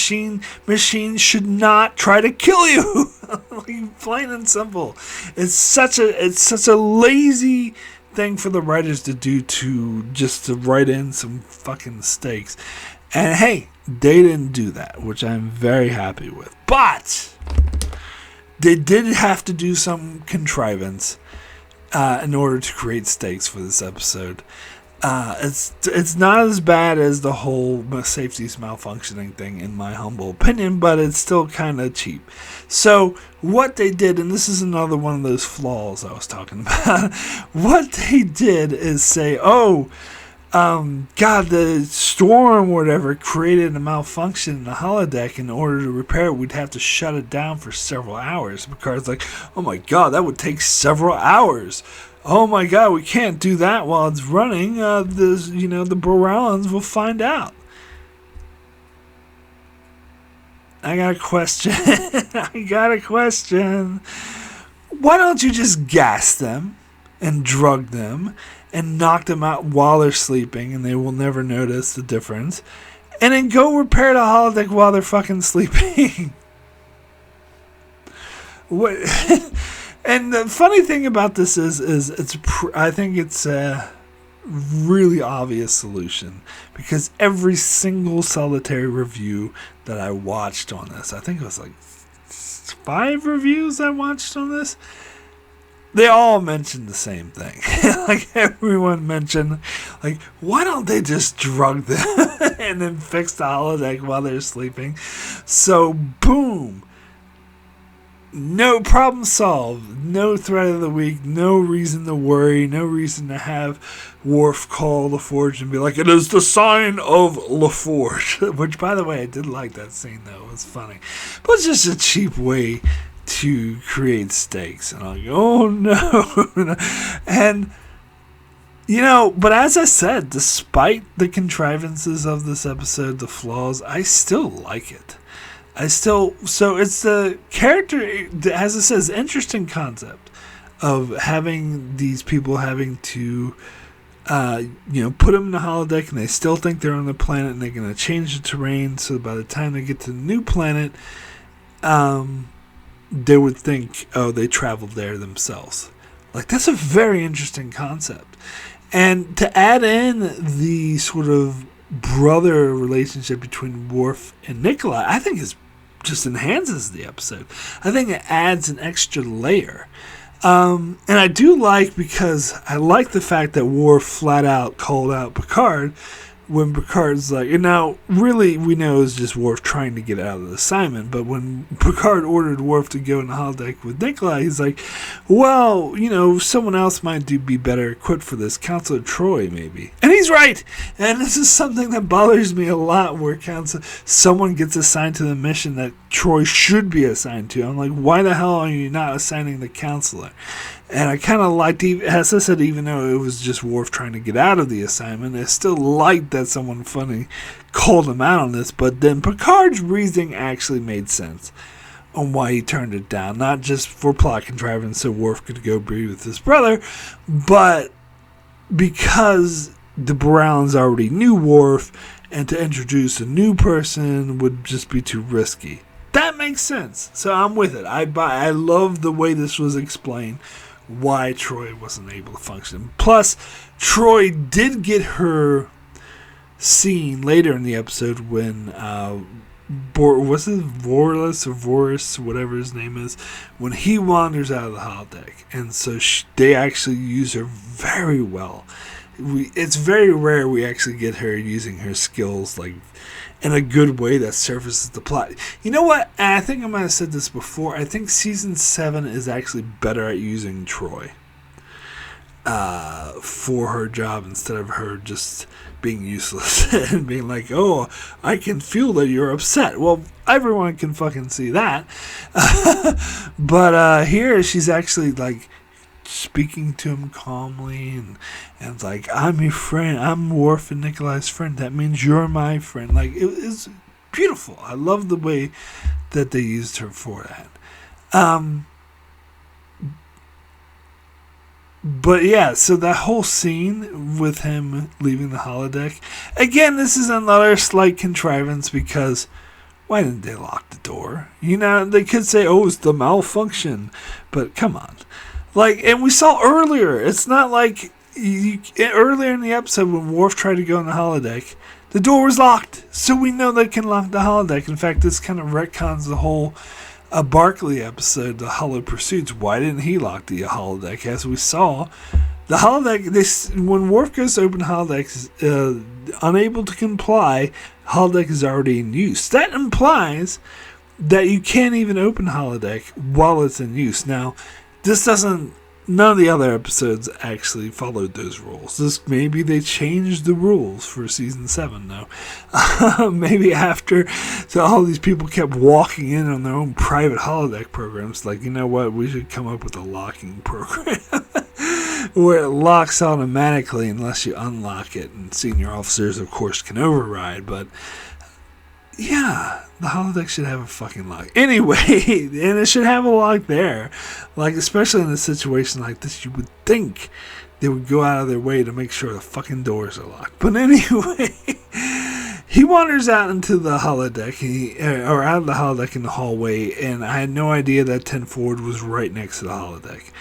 machine should not try to kill you. Like, plain and simple. It's such a lazy thing for the writers to do, to write in some fucking mistakes. And hey, they didn't do that, which I'm very happy with. But they did have to do some contrivance in order to create stakes for this episode. It's not as bad as the whole safety's malfunctioning thing, in my humble opinion, but it's still kind of cheap. So what they did, and this is another one of those flaws I was talking about, what they did is say, the storm or whatever created a malfunction in the holodeck. In order to repair it, we'd have to shut it down for several hours. Picard's like, oh my god, that would take several hours. Oh my god, we can't do that while it's running. The Boralans will find out. I got a question. Why don't you just gas them and drug them and knock them out while they're sleeping, and they will never notice the difference, and then go repair the holodeck while they're fucking sleeping? What? And the funny thing about this is I think it's a really obvious solution, because every single solitary review that I watched on this, I think it was like 5 reviews I watched on this, they all mentioned the same thing. Like, everyone mentioned, like, why don't they just drug them and then fix the holodeck while they're sleeping? So, boom. no problem solved. No threat of the week. No reason to worry. No reason to have Worf call LaForge and be like, "It is the sign of LaForge." Which, by the way, I did like that scene, though. It was funny. But it's just a cheap way to create stakes. And I'm like, oh no. And, but as I said, despite the contrivances of this episode, the flaws, I still like it. So it's the character, as it says, interesting concept of having these people having to, put them in the holodeck and they still think they're on the planet and they're going to change the terrain. So by the time they get to the new planet, they would think, oh, they traveled there themselves. Like, that's a very interesting concept. And to add in the sort of brother relationship between Worf and Nikolai, I think just enhances the episode. I think it adds an extra layer. And I do because I like the fact that Worf flat out called out Picard when Picard's like, and now really we know it's just Worf trying to get out of the assignment, but when Picard ordered Worf to go in the holodeck with Nikolai, he's like, well, someone else might be better equipped for this, Counselor Troy maybe. And he's right! And this is something that bothers me a lot, where someone gets assigned to the mission that Troy should be assigned to. I'm like, why the hell are you not assigning the Counselor? And I kind of liked, as I said, even though it was just Worf trying to get out of the assignment, I still liked that someone funny called him out on this. But then Picard's reasoning actually made sense on why he turned it down. Not just for plot contrivance so Worf could go be with his brother, but because the Browns already knew Worf, and to introduce a new person would just be too risky. That makes sense. So I'm with it. I love the way this was explained, why Troy wasn't able to function. Plus, Troy did get her scene later in the episode when was it Vorlus or Voris, whatever his name is, when he wanders out of the holodeck. And so they actually use her very well. It's very rare we actually get her using her skills like in a good way that surfaces the plot. You know what? I think I might have said this before. I think season 7 is actually better at using Troy for her job instead of her just being useless and being like, oh, I can feel that you're upset. Well, everyone can fucking see that. But here she's actually like speaking to him calmly and it's like, I'm your friend. I'm Worf and Nikolai's friend. That means you're my friend. Like, it was beautiful. I love the way that they used her for that. But yeah, so that whole scene with him leaving the holodeck, again, this is another slight contrivance because why didn't they lock the door? They could say, oh, it's the malfunction, but come on. Like, and we saw earlier, it's not like earlier in the episode when Worf tried to go in the holodeck, the door was locked, so we know they can lock the holodeck. In fact, this kind of retcons the whole Barkley episode, the Hollow Pursuits. Why didn't he lock the holodeck? As we saw, the holodeck, when Worf goes to open the holodeck, unable to comply, holodeck is already in use. That implies that you can't even open holodeck while it's in use. Now, none of the other episodes actually followed those rules. Maybe they changed the rules for season 7 though. Maybe after all these people kept walking in on their own private holodeck programs, like, you know what, we should come up with a locking program where it locks automatically unless you unlock it, and senior officers of course can override, but yeah, the holodeck should have a fucking lock. Anyway, and it should have a lock there. Like, especially in a situation like this, you would think they would go out of their way to make sure the fucking doors are locked. But anyway, he wanders out into the holodeck, or out of the holodeck in the hallway, and I had no idea that 10 Forward was right next to the holodeck.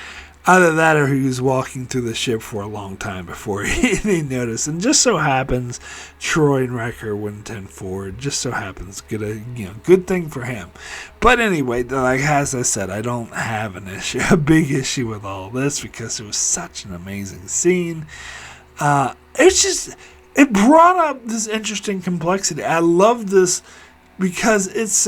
Either that or he was walking through the ship for a long time before he noticed. And just so happens, Troy and Wrecker went 10 forward. Just so happens, good thing for him. But anyway, like as I said, I don't have a big issue with all this because it was such an amazing scene. It brought up this interesting complexity. I love this because it's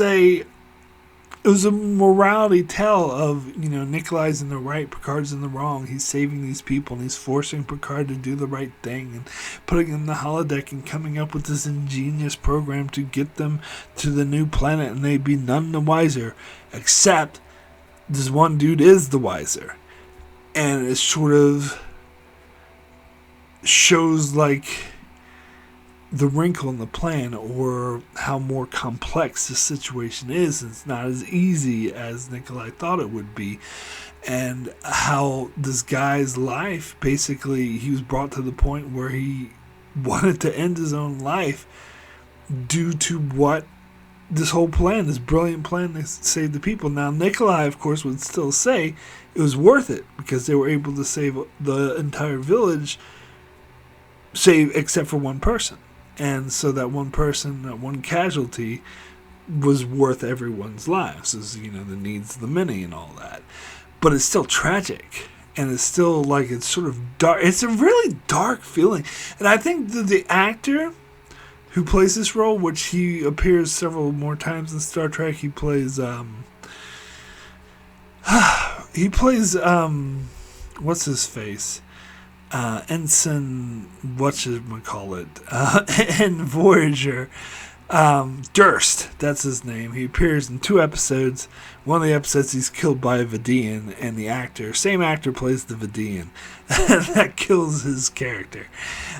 it was a morality tale of, Nikolai's in the right, Picard's in the wrong. He's saving these people and he's forcing Picard to do the right thing and putting him in the holodeck and coming up with this ingenious program to get them to the new planet, and they'd be none the wiser, except this one dude is the wiser. And it sort of shows like the wrinkle in the plan, or how more complex the situation is. It's not as easy as Nikolai thought it would be, and how this guy's life, basically, he was brought to the point where he wanted to end his own life due to what this whole plan, this brilliant plan to save the people. Now, Nikolai, of course, would still say it was worth it because they were able to save the entire village, except for one person. And so that one person, that one casualty, was worth everyone's lives, as, the needs of the many and all that. But it's still tragic. And it's still like, it's sort of dark. It's a really dark feeling. And I think that the actor who plays this role, which he appears several more times in Star Trek, he plays, what's his face? Ensign, whatchamacallit, and Voyager, Durst, that's his name. He appears in 2 episodes. One of the episodes he's killed by a Vidian, and the same actor plays the Vidian. That kills his character.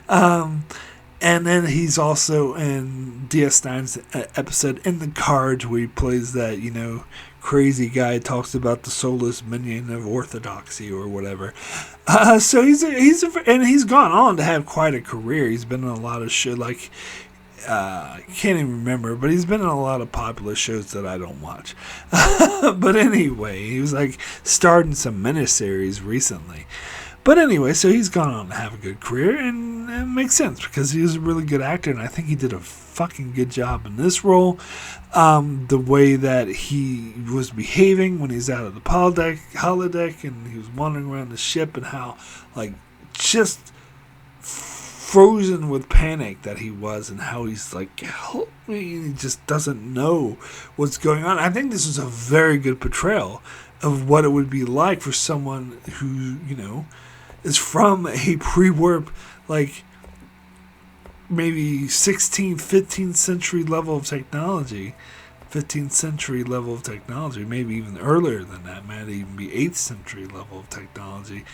And then he's also in DS9's episode In the Cards, where he plays that, crazy guy, talks about the soulless minion of orthodoxy or whatever. So he's gone on to have quite a career. He's been in a lot of shows, like I can't even remember, but he's been in a lot of popular shows that I don't watch. But anyway, he was starred in some miniseries recently. But anyway, so he's gone on to have a good career, and it makes sense because he was a really good actor, and I think he did a fucking good job in this role. The way that he was behaving when he's out of the holodeck and he was wandering around the ship, and how, just frozen with panic that he was, and how he's like, help me, and he just doesn't know what's going on. I think this is a very good portrayal of what it would be like for someone who, is from a pre-warp, maybe 16th, 15th century level of technology, 15th century level of technology, maybe even earlier than that, might even be 8th century level of technology,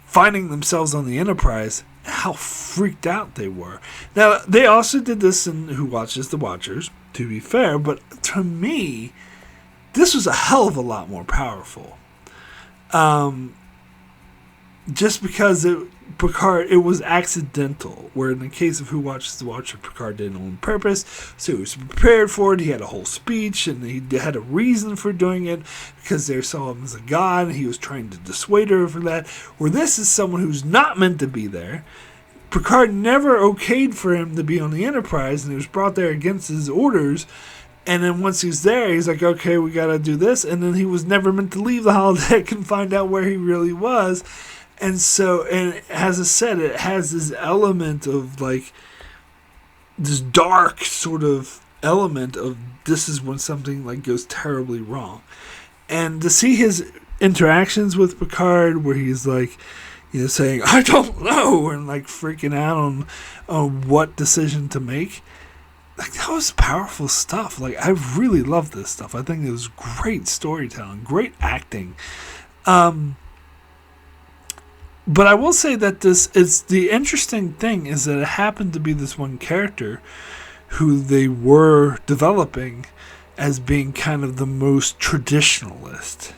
finding themselves on the Enterprise, how freaked out they were. Now, they also did this in Who Watches the Watchers, to be fair, but to me, this was a hell of a lot more powerful. Just because Picard, it was accidental, where in the case of Who Watches the Watcher, Picard did it on purpose, so he was prepared for it, he had a whole speech, and he had a reason for doing it, because they saw him as a god, and he was trying to dissuade her for that, where this is someone who's not meant to be there. Picard never okayed for him to be on the Enterprise, and he was brought there against his orders, and then once he's there, he's like, okay, we gotta do this, and then he was never meant to leave the holodeck and find out where he really was. And so, and as I said, it has this element of this dark sort of element of this is when something goes terribly wrong. And to see his interactions with Picard, where he's saying, I don't know, and freaking out on what decision to make, that was powerful stuff. I really love this stuff. I think it was great storytelling, great acting. But I will say that the interesting thing is that it happened to be this one character who they were developing as being kind of the most traditionalist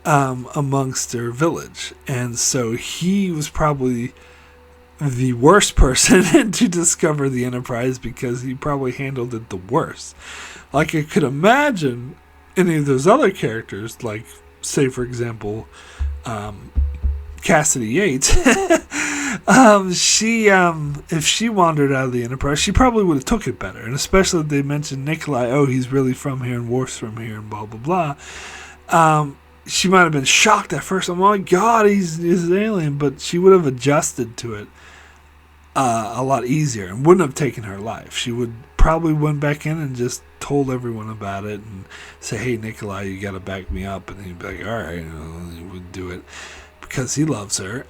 amongst their village. And so he was probably the worst person to discover the Enterprise because he probably handled it the worst. I could imagine any of those other characters, say, for example, Cassidy Yates, she if she wandered out of the Enterprise, she probably would have took it better. And especially if they mentioned Nikolai, he's really from here and Worf's from here and blah blah blah. She might have been shocked at first. Oh my God, he's an alien, but she would have adjusted to it a lot easier and wouldn't have taken her life. She would probably went back in and just told everyone about it and say, hey, Nikolai, you got to back me up. And he'd be like, all right, he would do it because he loves her.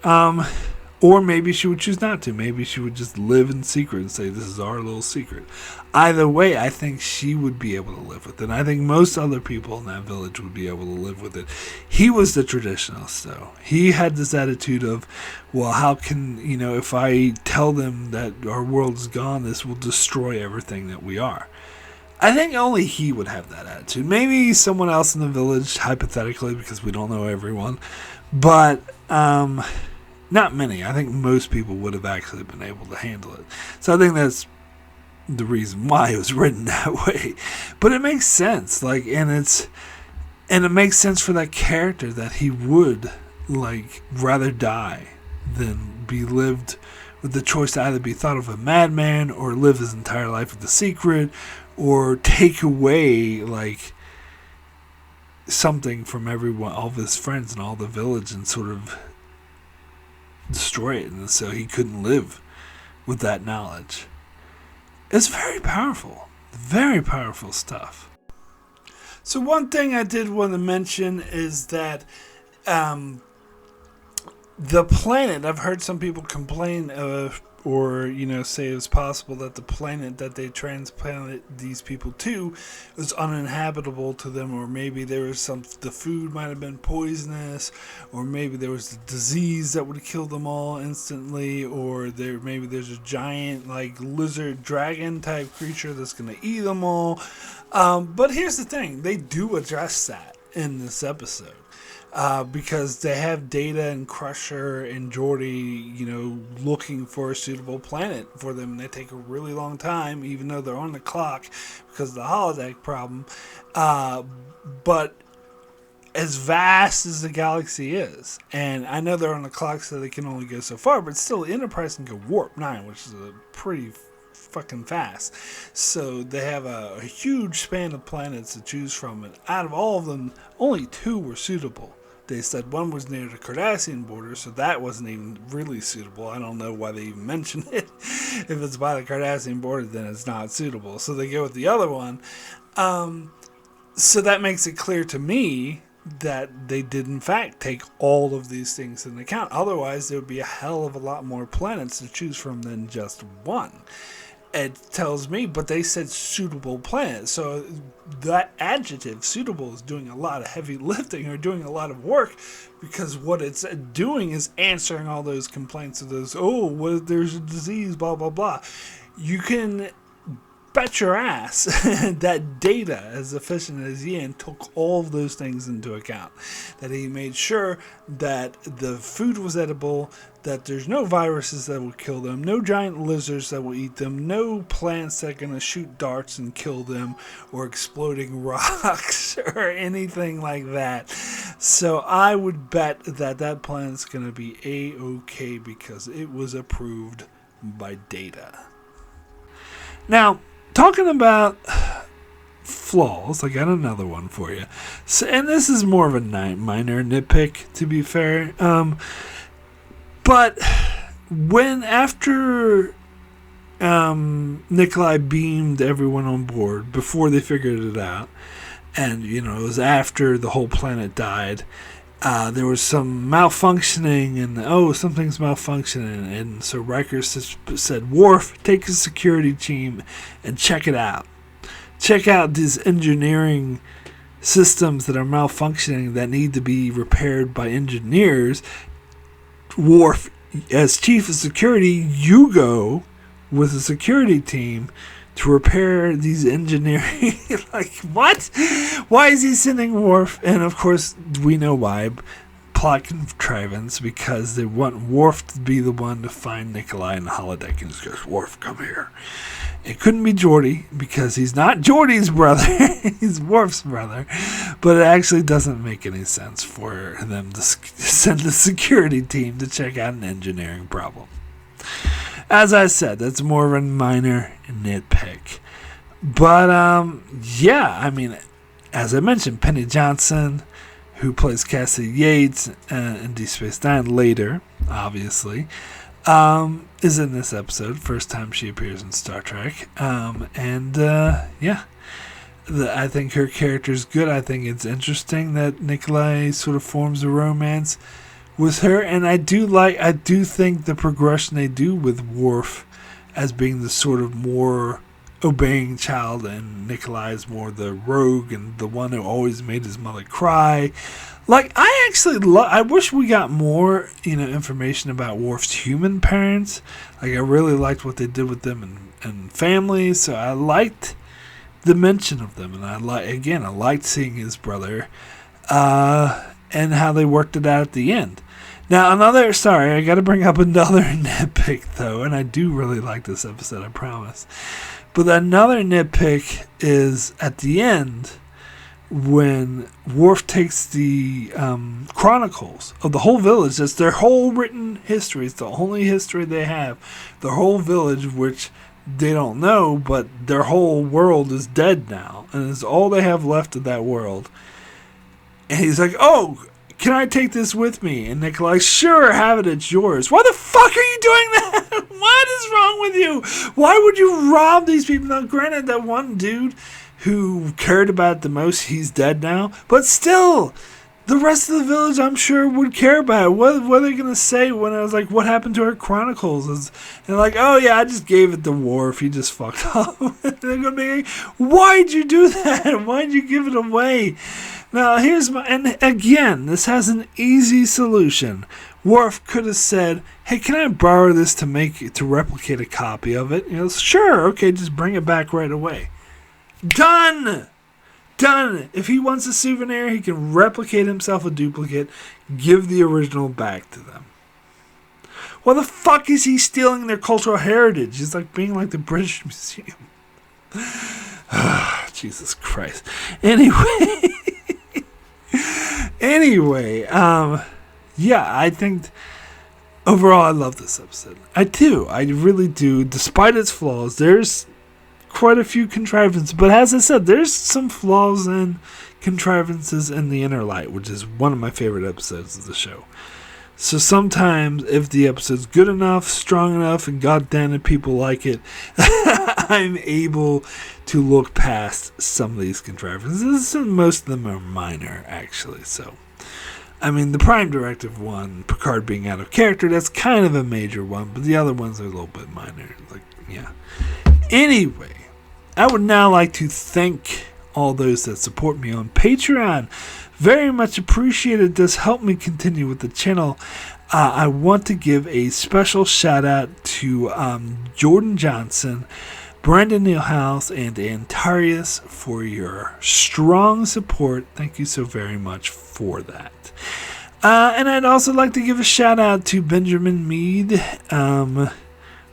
Or maybe she would choose not to. Maybe she would just live in secret and say, this is our little secret. Either way, I think she would be able to live with it. And I think most other people in that village would be able to live with it. He was the traditionalist, though. He had this attitude of, well, how can, if I tell them that our world is gone, this will destroy everything that we are. I think only he would have that attitude. Maybe someone else in the village, hypothetically, because we don't know everyone. But, not many. I think most people would have actually been able to handle it. So I think that's the reason why it was written that way. But it makes sense. And it makes sense for that character that he would rather die than be lived with the choice to either be thought of a madman or live his entire life with the secret or take away something from everyone, all of his friends and all the village, and sort of destroy it, and so he couldn't live with that knowledge. It's very powerful stuff. So one thing I did want to mention is that the planet, I've heard some people complain or say it's possible that the planet that they transplanted these people to was uninhabitable to them, or maybe there was the food might have been poisonous, or maybe there was a disease that would kill them all instantly, or maybe there's a giant lizard dragon type creature that's going to eat them all. But here's the thing, they do address that in this episode. Because they have Data and Crusher and Geordi, looking for a suitable planet for them. And they take a really long time, even though they're on the clock because of the holodeck problem. But as vast as the galaxy is, and I know they're on the clock so they can only go so far, but still, Enterprise can go warp 9, which is a pretty fucking fast. So they have a huge span of planets to choose from, and out of all of them, only 2 were suitable. They said one was near the Cardassian border, so that wasn't even really suitable. I don't know why they even mentioned it. If it's by the Cardassian border, then it's not suitable. So they go with the other one. So that makes it clear to me that they did, in fact, take all of these things into account. Otherwise, there would be a hell of a lot more planets to choose from than just one. It tells me, but they said suitable planet. So that adjective, suitable, is doing a lot of heavy lifting or doing a lot of work, because what it's doing is answering all those complaints of those, there's a disease, blah, blah, blah. You can bet your ass that Data, as efficient as Ian, took all of those things into account. That he made sure that the food was edible, that there's no viruses that will kill them, no giant lizards that will eat them, no plants that are going to shoot darts and kill them, or exploding rocks, or anything like that. So I would bet that planet's going to be A-OK because it was approved by Data. Now, talking about flaws, I got another one for you. So, and this is more of a minor nitpick, to be fair. But after Nikolai beamed everyone on board, before they figured it out, and it was after the whole planet died, there was some malfunctioning, and something's malfunctioning, and so Riker said, Worf, take a security team and check it out. Check out these engineering systems that are malfunctioning that need to be repaired by engineers. Worf, as chief of security, you go with a security team to repair these engineering. What? Why is he sending Worf? And of course, we know why. Plot contrivance, because they want Worf to be the one to find Nikolai in the holodeck, and he goes, Worf, come here. It couldn't be Geordi, because he's not Geordi's brother. He's Worf's brother. But it actually doesn't make any sense for them to send a security team to check out an engineering problem. As I said, that's more of a minor nitpick. But, as I mentioned, Penny Johnson, who plays Cassidy Yates in Deep Space Nine later, obviously, is in this episode. First time she appears in Star Trek. I think her character is good. I think it's interesting that Nikolai sort of forms a romance with her, and I do think the progression they do with Worf as being the sort of more obeying child, and Nikolai is more the rogue and the one who always made his mother cry. Like, I actually I wish we got more, information about Worf's human parents. Like, I really liked what they did with them and family, so I liked the mention of them, and I liked seeing his brother, and how they worked it out at the end. Now, I got to bring up another nitpick, though, and I do really like this episode, I promise. But another nitpick is at the end, when Worf takes the chronicles of the whole village. That's their whole written history. It's the only history they have. The whole village, which they don't know, but their whole world is dead now, and it's all they have left of that world. And he's like, "Oh, can I take this with me?" And Nikolai, "Sure, have it, it's yours." Why the fuck are you doing that? What is wrong with you? Why would you rob these people? Now, granted, that one dude who cared about it the most, he's dead now, but still, the rest of the village, I'm sure, would care about it. What are they going to say when I was like, what happened to our chronicles? And they're like, "Oh, yeah, I just gave it to Worf. He just fucked up." And they're going to be like, "Why'd you do that? Why'd you give it away?" Now, and again, this has an easy solution. Worf could have said, "Hey, can I borrow this to replicate a copy of it?" Sure, okay, just bring it back right away. Done! If he wants a souvenir, he can replicate himself a duplicate, give the original back to them. Why the fuck is he stealing their cultural heritage? It's like being like the British Museum. Jesus Christ. Anyway, I think overall I love this episode. I do. I really do. Despite its flaws, there's quite a few contrivances, but as I said, there's some flaws and contrivances in the Inner Light, which is one of my favorite episodes of the show. So sometimes, if the episode's good enough, strong enough, and goddamn it, people like it, I'm able to look past some of these contrivances, and most of them are minor, actually. So, I mean, the Prime Directive one, Picard being out of character, that's kind of a major one, but the other ones are a little bit minor. Anyway, I would now like to thank all those that support me on Patreon. Very much appreciated. It does help me continue with the channel. I want to give a special shout out to Jordan Johnson, Brandon Neilhouse, and Antarius for your strong support. Thank you so very much for that. And I'd also like to give a shout out to Benjamin Mead. Hold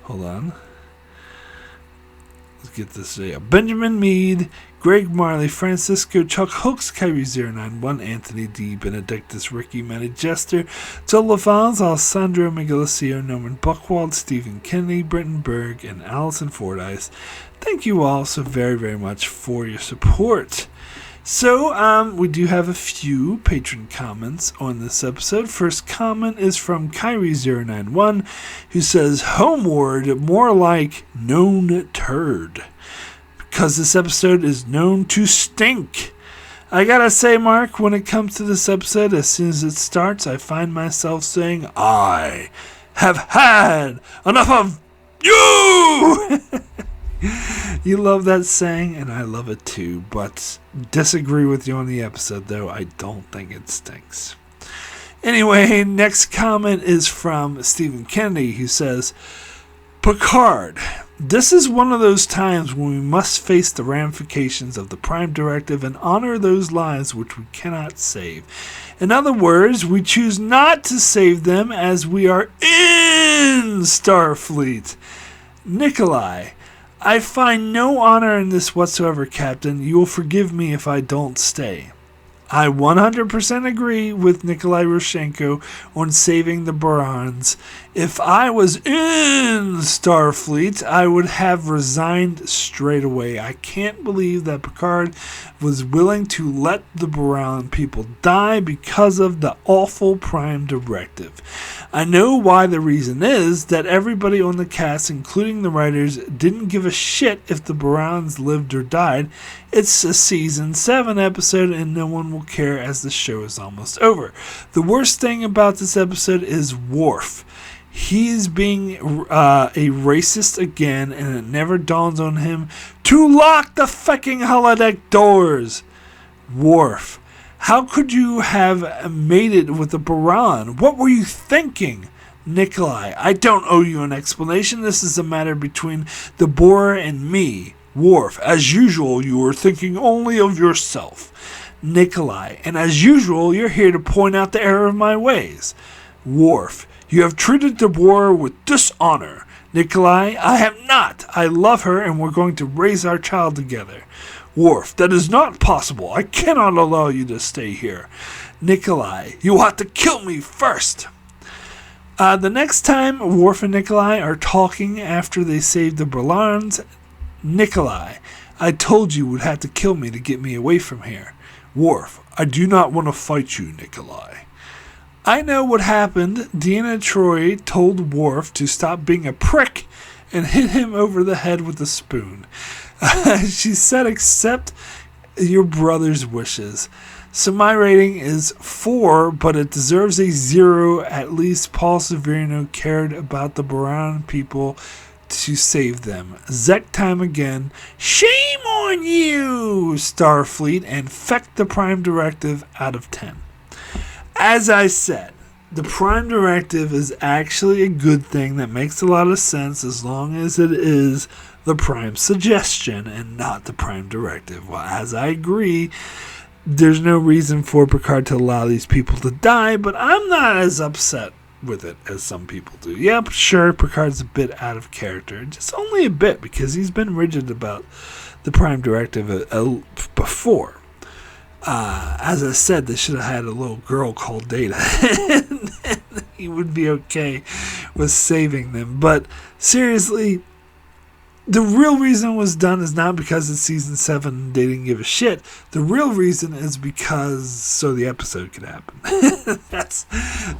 on. Get this right. Benjamin Mead, Greg Marley, Francisco, Chuck Hooks, Kyrie091, Anthony D, Benedictus, Ricky, Matty Jester, Joel LaFons, Alessandro Miguelicio, Norman Buchwald, Stephen Kennedy, Britton Berg, and Allison Fordyce. Thank you all so very, very much for your support. So, we do have a few patron comments on this episode. First comment is from Kyrie091, who says, "Homeward, more like known turd, because this episode is known to stink." I gotta say, Mark, when it comes to this episode, as soon as it starts, I find myself saying, "I have had enough of you!" You love that saying, and I love it too, but disagree with you on the episode, though. I don't think it stinks. Anyway, next comment is from Stephen Kennedy, who says, "Picard, this is one of those times when we must face the ramifications of the Prime Directive and honor those lives which we cannot save. In other words, we choose not to save them as we are in Starfleet. Nikolai, I find no honor in this whatsoever, Captain. You will forgive me if I don't stay." I 100% agree with Nikolai Roshenko on saving the Borans. If I was in Starfleet, I would have resigned straight away. I can't believe that Picard was willing to let the Boran people die because of the awful Prime Directive. I know why the reason is that everybody on the cast, including the writers, didn't give a shit if the Borans lived or died. It's a season 7 episode and no one will care as the show is almost over. The worst thing about this episode is Worf. He's being a racist again, and it never dawns on him to lock the fucking holodeck doors. Worf, how could you have made it with the Boran? What were you thinking? Nikolai, I don't owe you an explanation. This is a matter between the Bora and me. Worf, as usual, you were thinking only of yourself. Nikolai, and as usual, you're here to point out the error of my ways. Worf, you have treated the Bora with dishonor. Nikolai, I have not. I love her and we're going to raise our child together. Worf, that is not possible. I cannot allow you to stay here. Nikolai, you ought to kill me first. The next time Worf and Nikolai are talking after they saved the Borans, Nikolai, I told you would have to kill me to get me away from here. Worf, I do not want to fight you, Nikolai. I know what happened. Deanna Troi told Worf to stop being a prick and hit him over the head with a spoon. She said, accept your brother's wishes. So my rating is 4, but it deserves a 0. At least Paul Severino cared about the Boran people to save them. Zek time again. Shame on you, Starfleet, and feck the Prime Directive out of 10. As I said, the Prime Directive is actually a good thing that makes a lot of sense as long as it is the Prime suggestion and not the Prime Directive. Well, as I agree, there's no reason for Picard to allow these people to die, but I'm not as upset with it as some people do. Yep, sure, Picard's a bit out of character. Just only a bit, because he's been rigid about the Prime Directive before. As I said, they should have had a little girl called Data. And he would be okay with saving them. But seriously, the real reason it was done is not because it's season 7 and they didn't give a shit. The real reason is because so the episode could happen.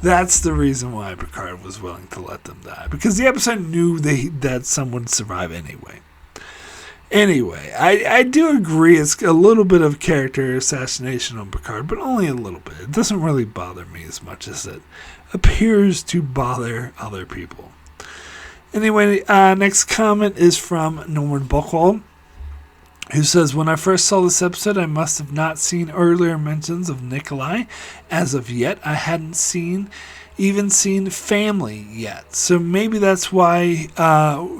That's the reason why Picard was willing to let them die. Because the episode knew that someone would survive anyway. Anyway, I do agree it's a little bit of character assassination on Picard, but only a little bit. It doesn't really bother me as much as it appears to bother other people. Anyway, next comment is from Norman Buchwald, who says, when I first saw this episode, I must have not seen earlier mentions of Nikolai. As of yet, I hadn't even seen family yet. So maybe that's why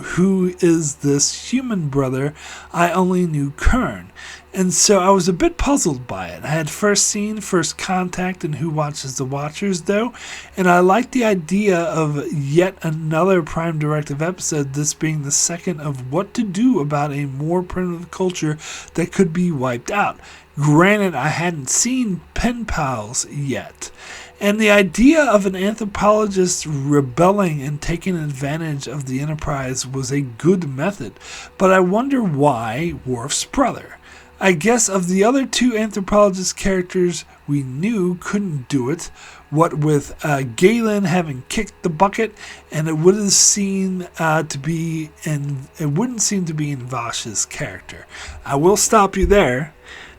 who is this human brother? I only knew Kern. And so I was a bit puzzled by it. I had first seen First Contact and Who Watches the Watchers, though, and I liked the idea of yet another Prime Directive episode, this being the second of what to do about a more primitive culture that could be wiped out. Granted, I hadn't seen Pen Pals yet. And the idea of an anthropologist rebelling and taking advantage of the Enterprise was a good method, but I wonder why Worf's brother. I guess of the other two anthropologist characters we knew couldn't do it, what with Galen having kicked the bucket, and it wouldn't seem to be in Vash's character. I will stop you there,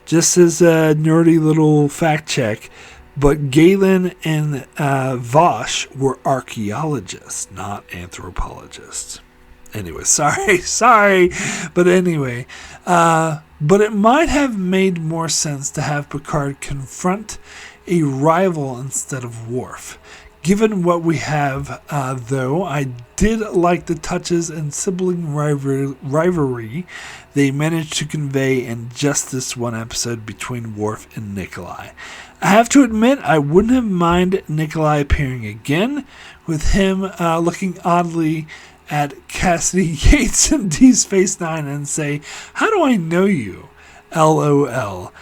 just as a nerdy little fact check. But Galen and Vash were archaeologists, not anthropologists. Anyway, sorry. But anyway, but it might have made more sense to have Picard confront a rival instead of Worf. Given what we have, though, I did like the touches and sibling rivalry they managed to convey in just this one episode between Worf and Nikolai. I have to admit, I wouldn't have minded Nikolai appearing again, with him looking oddly at Cassidy Yates and Deep Space Nine and say, "How do I know you? LOL."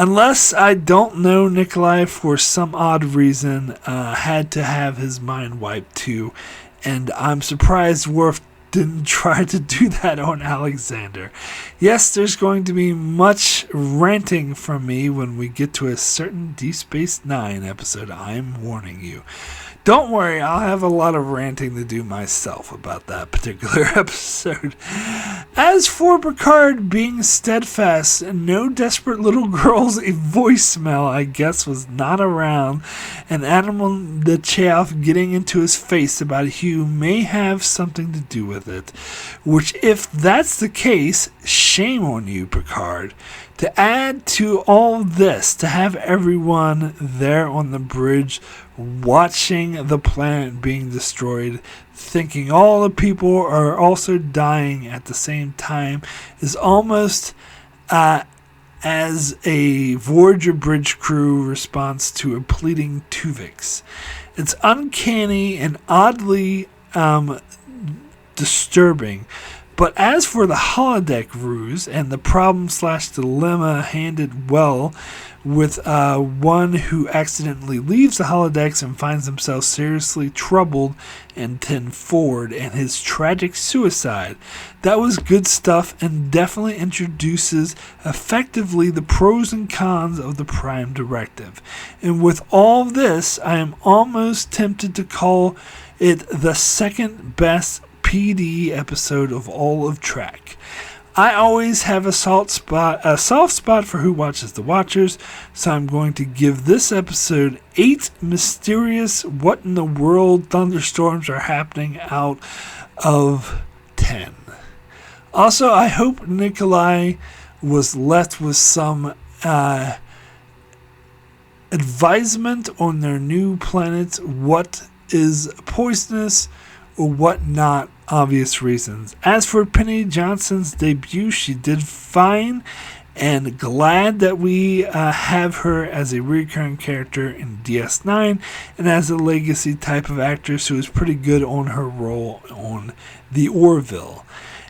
Unless I don't know, Nikolai, for some odd reason, had to have his mind wiped too. And I'm surprised Worf didn't try to do that on Alexander. Yes, there's going to be much ranting from me when we get to a certain Deep Space Nine episode. I'm warning you. Don't worry, I'll have a lot of ranting to do myself about that particular episode. As for Picard being steadfast, no desperate little girl's voicemail, I guess, was not around, and Admiral Nechayev getting into his face about Hugh may have something to do with it. Which, if that's the case, shame on you, Picard. To add to all this, to have everyone there on the bridge watching the planet being destroyed, thinking all the people are also dying at the same time, is almost as a Voyager bridge crew response to a pleading Tuvix. It's uncanny and oddly disturbing. But as for the holodeck ruse and the problem/dilemma handled well, with one who accidentally leaves the holodecks and finds himself seriously troubled in 10 Forward and his tragic suicide, that was good stuff and definitely introduces effectively the pros and cons of the Prime Directive. And with all this, I am almost tempted to call it the second best PD episode of all of Trek. I always have a soft spot for Who Watches the Watchers, so I'm going to give this episode 8 mysterious what in the world thunderstorms are happening out of 10. Also, I hope Nikolai was left with some advisement on their new planet, what is poisonous or what not, obvious reasons. As for Penny Johnson's debut, she did fine, and glad that we have her as a recurring character in DS9 and as a legacy type of actress who is pretty good on her role on The Orville.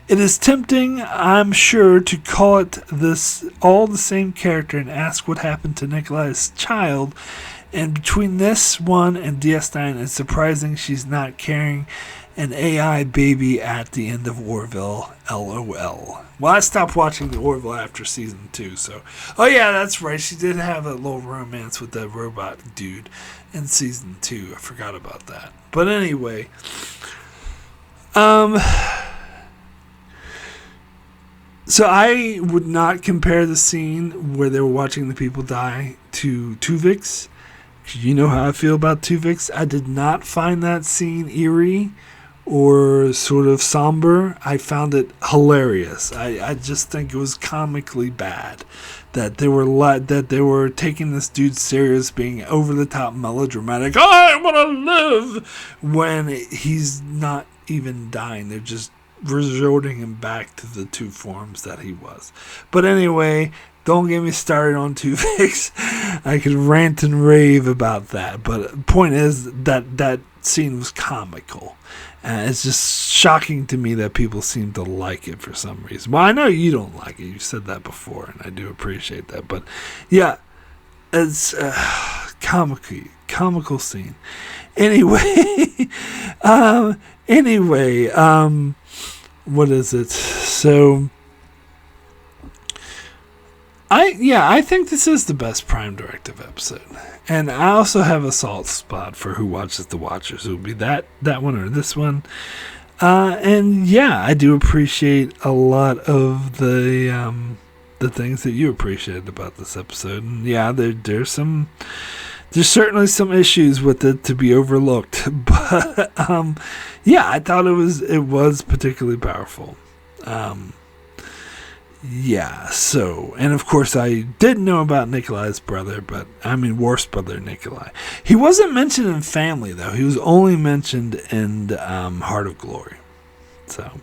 It is tempting, I'm sure, to call it this all the same character and ask what happened to Nikolai's child. And between this one and DS9, it's surprising she's not carrying an AI baby at the end of Orville, LOL. Well, I stopped watching the Orville after season 2, so... Oh yeah, that's right, she did have a little romance with that robot dude in season 2. I forgot about that. But anyway... So I would not compare the scene where they were watching the people die to Tuvix. You know how I feel about Tuvix. I did not find that scene eerie or sort of somber. I found it hilarious. I just think it was comically bad that they were taking this dude serious, being over the top melodramatic. I want to live when he's not even dying. They're just resorting him back to the two forms that he was. But anyway, don't get me started on Tuvix. I could rant and rave about that. But the point is that scene was comical. And it's just shocking to me that people seem to like it for some reason. Well, I know you don't like it. You said that before, and I do appreciate that. But yeah, it's comical scene. Anyway, what is it? So, I think this is the best Prime Directive episode. And I also have a soft spot for Who Watches the Watchers. It would be that one or this one. And yeah, I do appreciate a lot of the things that you appreciated about this episode. And yeah, there's certainly some issues with it to be overlooked. But yeah, I thought it was particularly powerful. Yeah, so, and of course I did know about Nikolai's brother, Worf's brother, Nikolai. He wasn't mentioned in Family, though. He was only mentioned in Heart of Glory. So,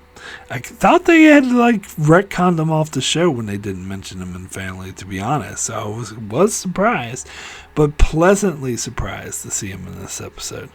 I thought they had, retconned him off the show when they didn't mention him in Family, to be honest. So, I was surprised, but pleasantly surprised to see him in this episode.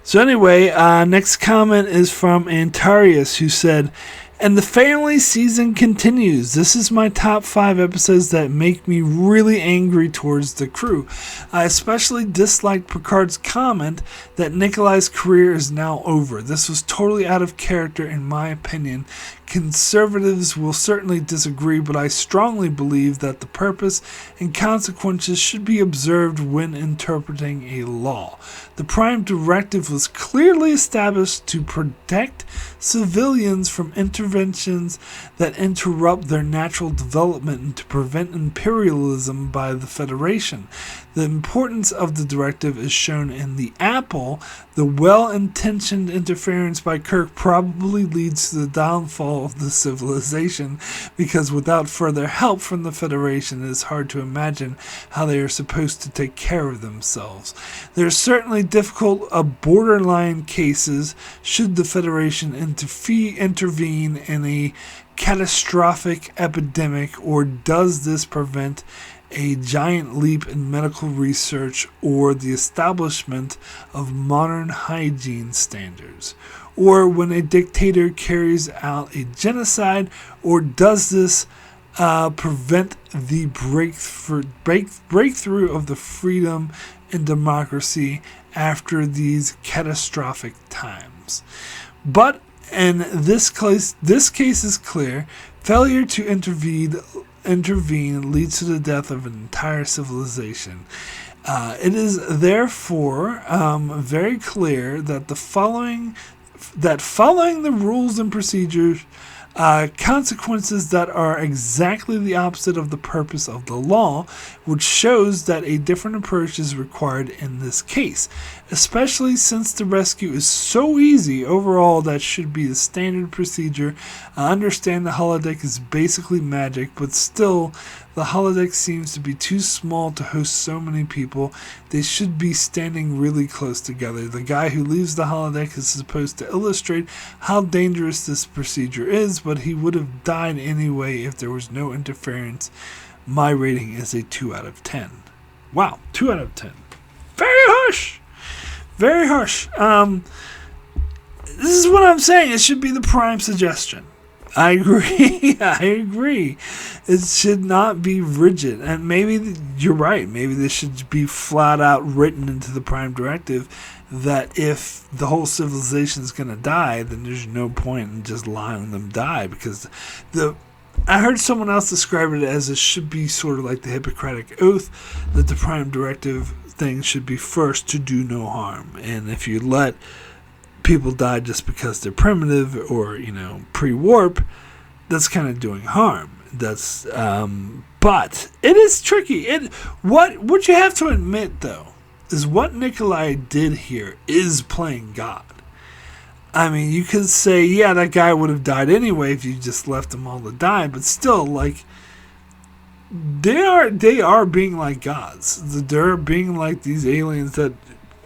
So anyway, next comment is from Antarius, who said, And the family season continues. This is my top 5 episodes that make me really angry towards the crew. I especially disliked Picard's comment that Nikolai's career is now over. This was totally out of character in my opinion. Conservatives will certainly disagree, but I strongly believe that the purpose and consequences should be observed when interpreting a law. The Prime Directive was clearly established to protect civilians from interventions that interrupt their natural development and to prevent imperialism by the Federation. The importance of the directive is shown in the apple. The well-intentioned interference by Kirk probably leads to the downfall of the civilization, because without further help from the Federation, it is hard to imagine how they are supposed to take care of themselves. There are certainly difficult borderline cases should the Federation intervene in a catastrophic epidemic, or does this prevent a giant leap in medical research or the establishment of modern hygiene standards? Or when a dictator carries out a genocide, or does this prevent the breakthrough of the freedom and democracy after these catastrophic times? But in this case is clear. Failure to intervene leads to the death of an entire civilization. It is therefore very clear that following the rules and procedures, consequences that are exactly the opposite of the purpose of the law, which shows that a different approach is required in this case, especially since the rescue is so easy. Overall, that should be the standard procedure. I understand the holodeck is basically magic, but still, the holodeck seems to be too small to host so many people. They should be standing really close together. The guy who leaves the holodeck is supposed to illustrate how dangerous this procedure is, but he would have died anyway if there was no interference. My rating is a 2 out of 10. Wow, 2 out of 10. Very harsh. Very harsh. This is what I'm saying. It should be the Prime suggestion. I agree. I agree. It should not be rigid. And maybe you're right. Maybe this should be flat out written into the Prime Directive that if the whole civilization is going to die, then there's no point in just letting them die. Because I heard someone else describe it as it should be sort of like the Hippocratic Oath, that the Prime Directive thing should be first to do no harm. And if you let people die just because they're primitive or, pre-warp, that's kind of doing harm. That's but it is tricky. What you have to admit though is what Nikolai did here is playing God. I mean, you could say, yeah, that guy would have died anyway if you just left them all to die, but still, like, they are being like gods. They're being like these aliens that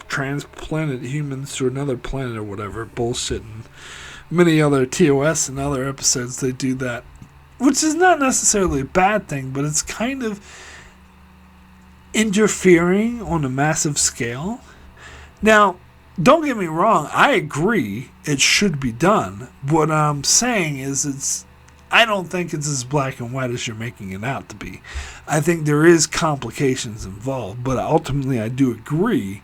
transplanted humans to another planet or whatever bullshit, and many other TOS and other episodes they do that, which is not necessarily a bad thing, but it's kind of interfering on a massive scale. Now, don't get me wrong, I agree it should be done. What I'm saying is I don't think it's as black and white as you're making it out to be. I think there is complications involved, but ultimately I do agree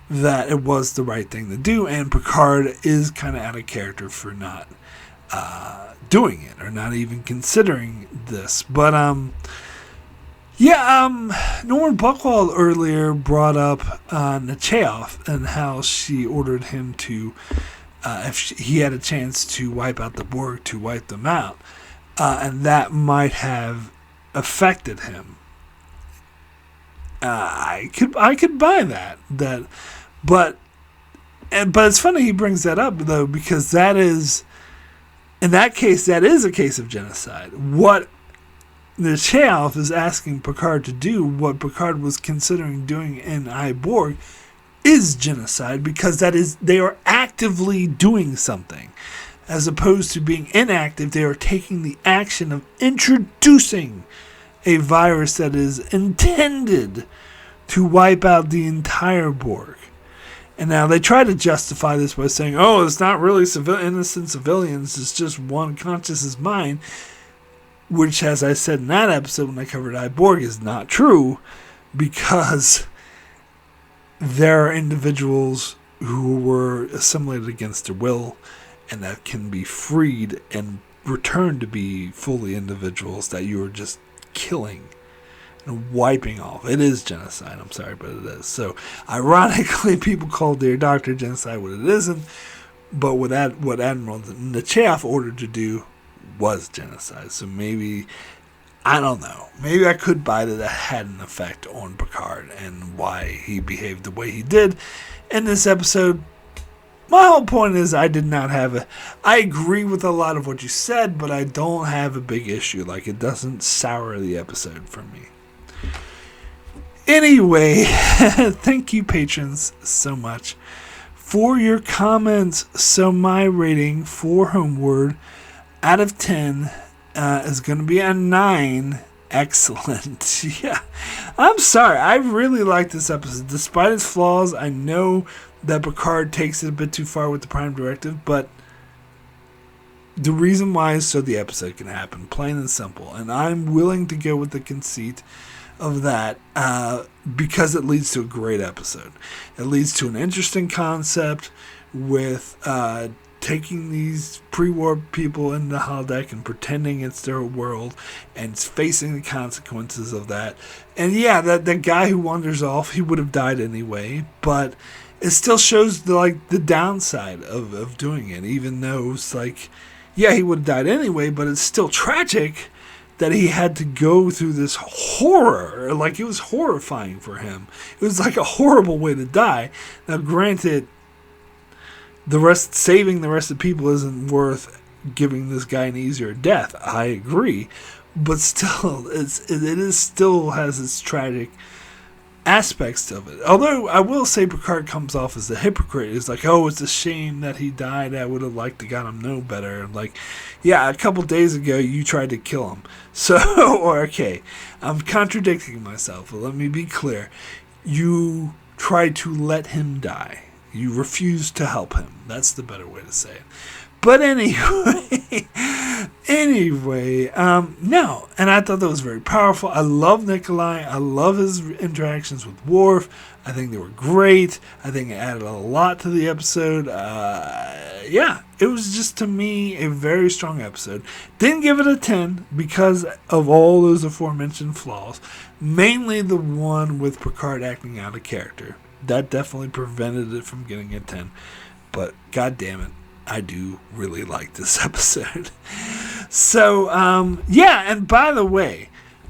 that it was the right thing to do, and Picard is kind of out of character for not doing it, or not even considering this. But Norman Buckwald earlier brought up Nechayev and how she ordered him to, if he had a chance to wipe out the Borg, to wipe them out, and that might have affected him. I could buy that, but it's funny he brings that up though, because that is, in that case, that is a case of genocide. What Nechayev is asking Picard to do, what Picard was considering doing in Borg, is genocide, because that is, they are actively doing something, as opposed to being inactive. They are taking the action of introducing a virus that is intended to wipe out the entire Borg. And now they try to justify this by saying, oh, it's not really innocent civilians, it's just one consciousness mind, which, as I said in that episode when I covered Iborg, is not true, because there are individuals who were assimilated against their will and that can be freed and returned to be fully individuals that you are just killing and wiping off. It is genocide, I'm sorry, but it is. So, ironically, people call Dear Doctor genocide what it isn't, but what Admiral Nechayev ordered to do was genocide. So maybe, I don't know, maybe I could buy that had an effect on Picard and why he behaved the way he did in this episode. My whole point is I agree with a lot of what you said, but I don't have a big issue. Like, it doesn't sour the episode for me. Anyway, thank you, patrons, so much for your comments. So my rating for Homeward out of 10 is going to be a 9. Excellent. Yeah, I'm sorry. I really like this episode. Despite its flaws, I know that Picard takes it a bit too far with the Prime Directive, but the reason why is so the episode can happen, plain and simple. And I'm willing to go with the conceit of that because it leads to a great episode. It leads to an interesting concept with taking these pre-war people in the holodeck and pretending it's their world and facing the consequences of that. And yeah, that guy who wanders off, he would have died anyway, but it still shows the downside of doing it, even though it's like, yeah, he would have died anyway, but it's still tragic that he had to go through this horror. Like, it was horrifying for him. It was like a horrible way to die. Now, granted, saving the rest of the people isn't worth giving this guy an easier death. I agree, but still, it still has its tragic aspects of it. Although I will say Picard comes off as a hypocrite. It's like, oh, it's a shame that he died. I would have liked to got him know better. Like, yeah, a couple days ago you tried to kill him. So, okay, I'm contradicting myself. But let me be clear. You tried to let him die. You refused to help him. That's the better way to say it. But anyway, no. And I thought that was very powerful. I love Nikolai. I love his interactions with Worf. I think they were great. I think it added a lot to the episode. Yeah, it was just, to me, a very strong episode. Didn't give it a 10 because of all those aforementioned flaws. Mainly the one with Picard acting out of character. That definitely prevented it from getting a 10. But, god damn it, I do really like this episode. So, yeah, and by the way,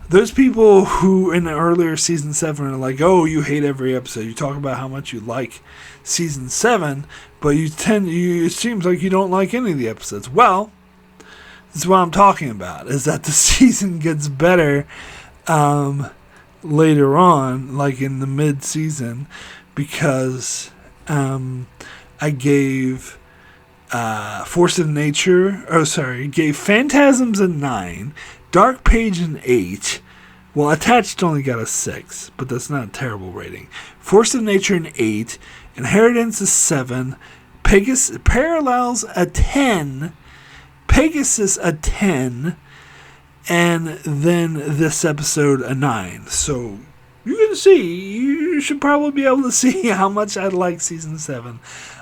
those people who in the earlier season 7 are like, oh, you hate every episode. You talk about how much you like season 7, but it seems like you don't like any of the episodes. Well, this is what I'm talking about, is that the season gets better later on, like in the mid-season, because I gave Force of Nature, gave Phantasms a 9, Dark Page an 8. Well, Attached only got a 6, but that's not a terrible rating. Force of Nature an 8, Inheritance a 7, Parallels a 10, Pegasus a 10, and then this episode a 9. So you should probably be able to see how much I like season 7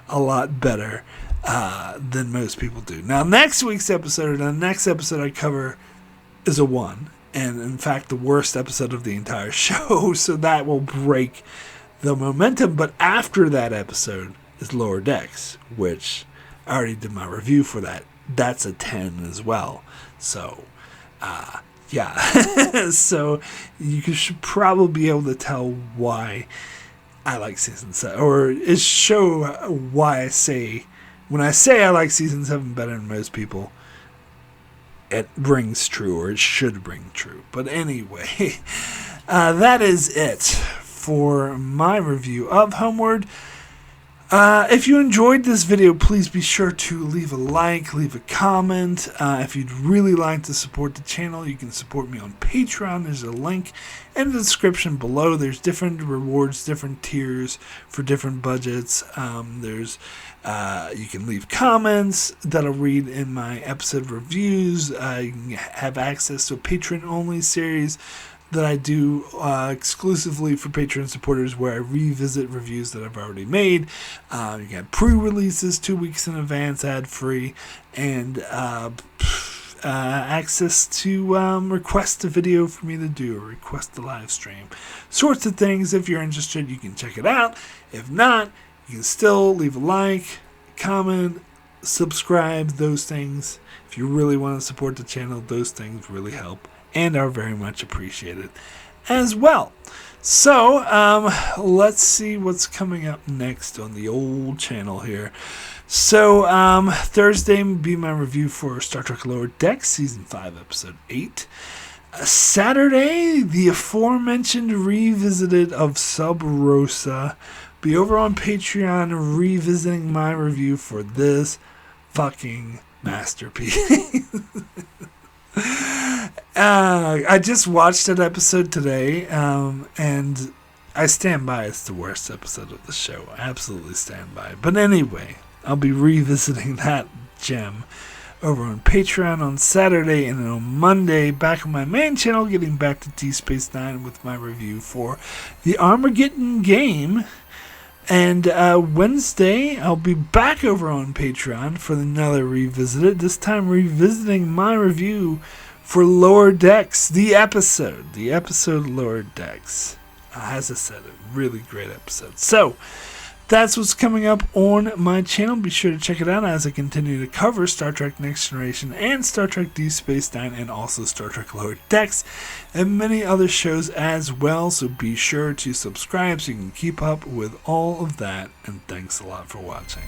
a lot better than most people do. Now, next week's episode, the next episode I cover is a 1, and in fact the worst episode of the entire show, so that will break the momentum. But after that episode is Lower Decks, which I already did my review for that. That's a 10 as well. So, yeah. So you should probably be able to tell why I like season 7, or show why when I say I like season 7 better than most people, it rings true, or it should ring true. But anyway, that is it for my review of Homeward. If you enjoyed this video, please be sure to leave a like, leave a comment. If you'd really like to support the channel, you can support me on Patreon. There's a link in the description below. There's different rewards, different tiers for different budgets. You can leave comments that I'll read in my episode reviews. You can have access to a Patreon-only series that I do exclusively for Patreon supporters, where I revisit reviews that I've already made. You get pre-releases 2 weeks in advance, ad-free, and access to request a video for me to do, or request a live stream. Sorts of things. If you're interested, you can check it out. If not, you can still leave a like, comment, subscribe, those things. If you really want to support the channel, those things really help and are very much appreciated as well. So, let's see what's coming up next on the old channel here. So, Thursday will be my review for Star Trek Lower Decks, Season 5, Episode 8. Saturday, the aforementioned Revisited of Sub Rosa. Be over on Patreon revisiting my review for this fucking masterpiece. I just watched that episode today, and I stand by it's the worst episode of the show. I absolutely stand by. But anyway, I'll be revisiting that gem over on Patreon on Saturday, and then on Monday, back on my main channel, getting back to Deep Space Nine with my review for the Armageddon game. And Wednesday, I'll be back over on Patreon for another Revisited, this time revisiting my review for Lower Decks, the episode Lower Decks. As I said, a really great episode. So, that's what's coming up on my channel. Be sure to check it out as I continue to cover Star Trek Next Generation and Star Trek Deep Space Nine, and also Star Trek Lower Decks and many other shows as well. So be sure to subscribe so you can keep up with all of that. And thanks a lot for watching.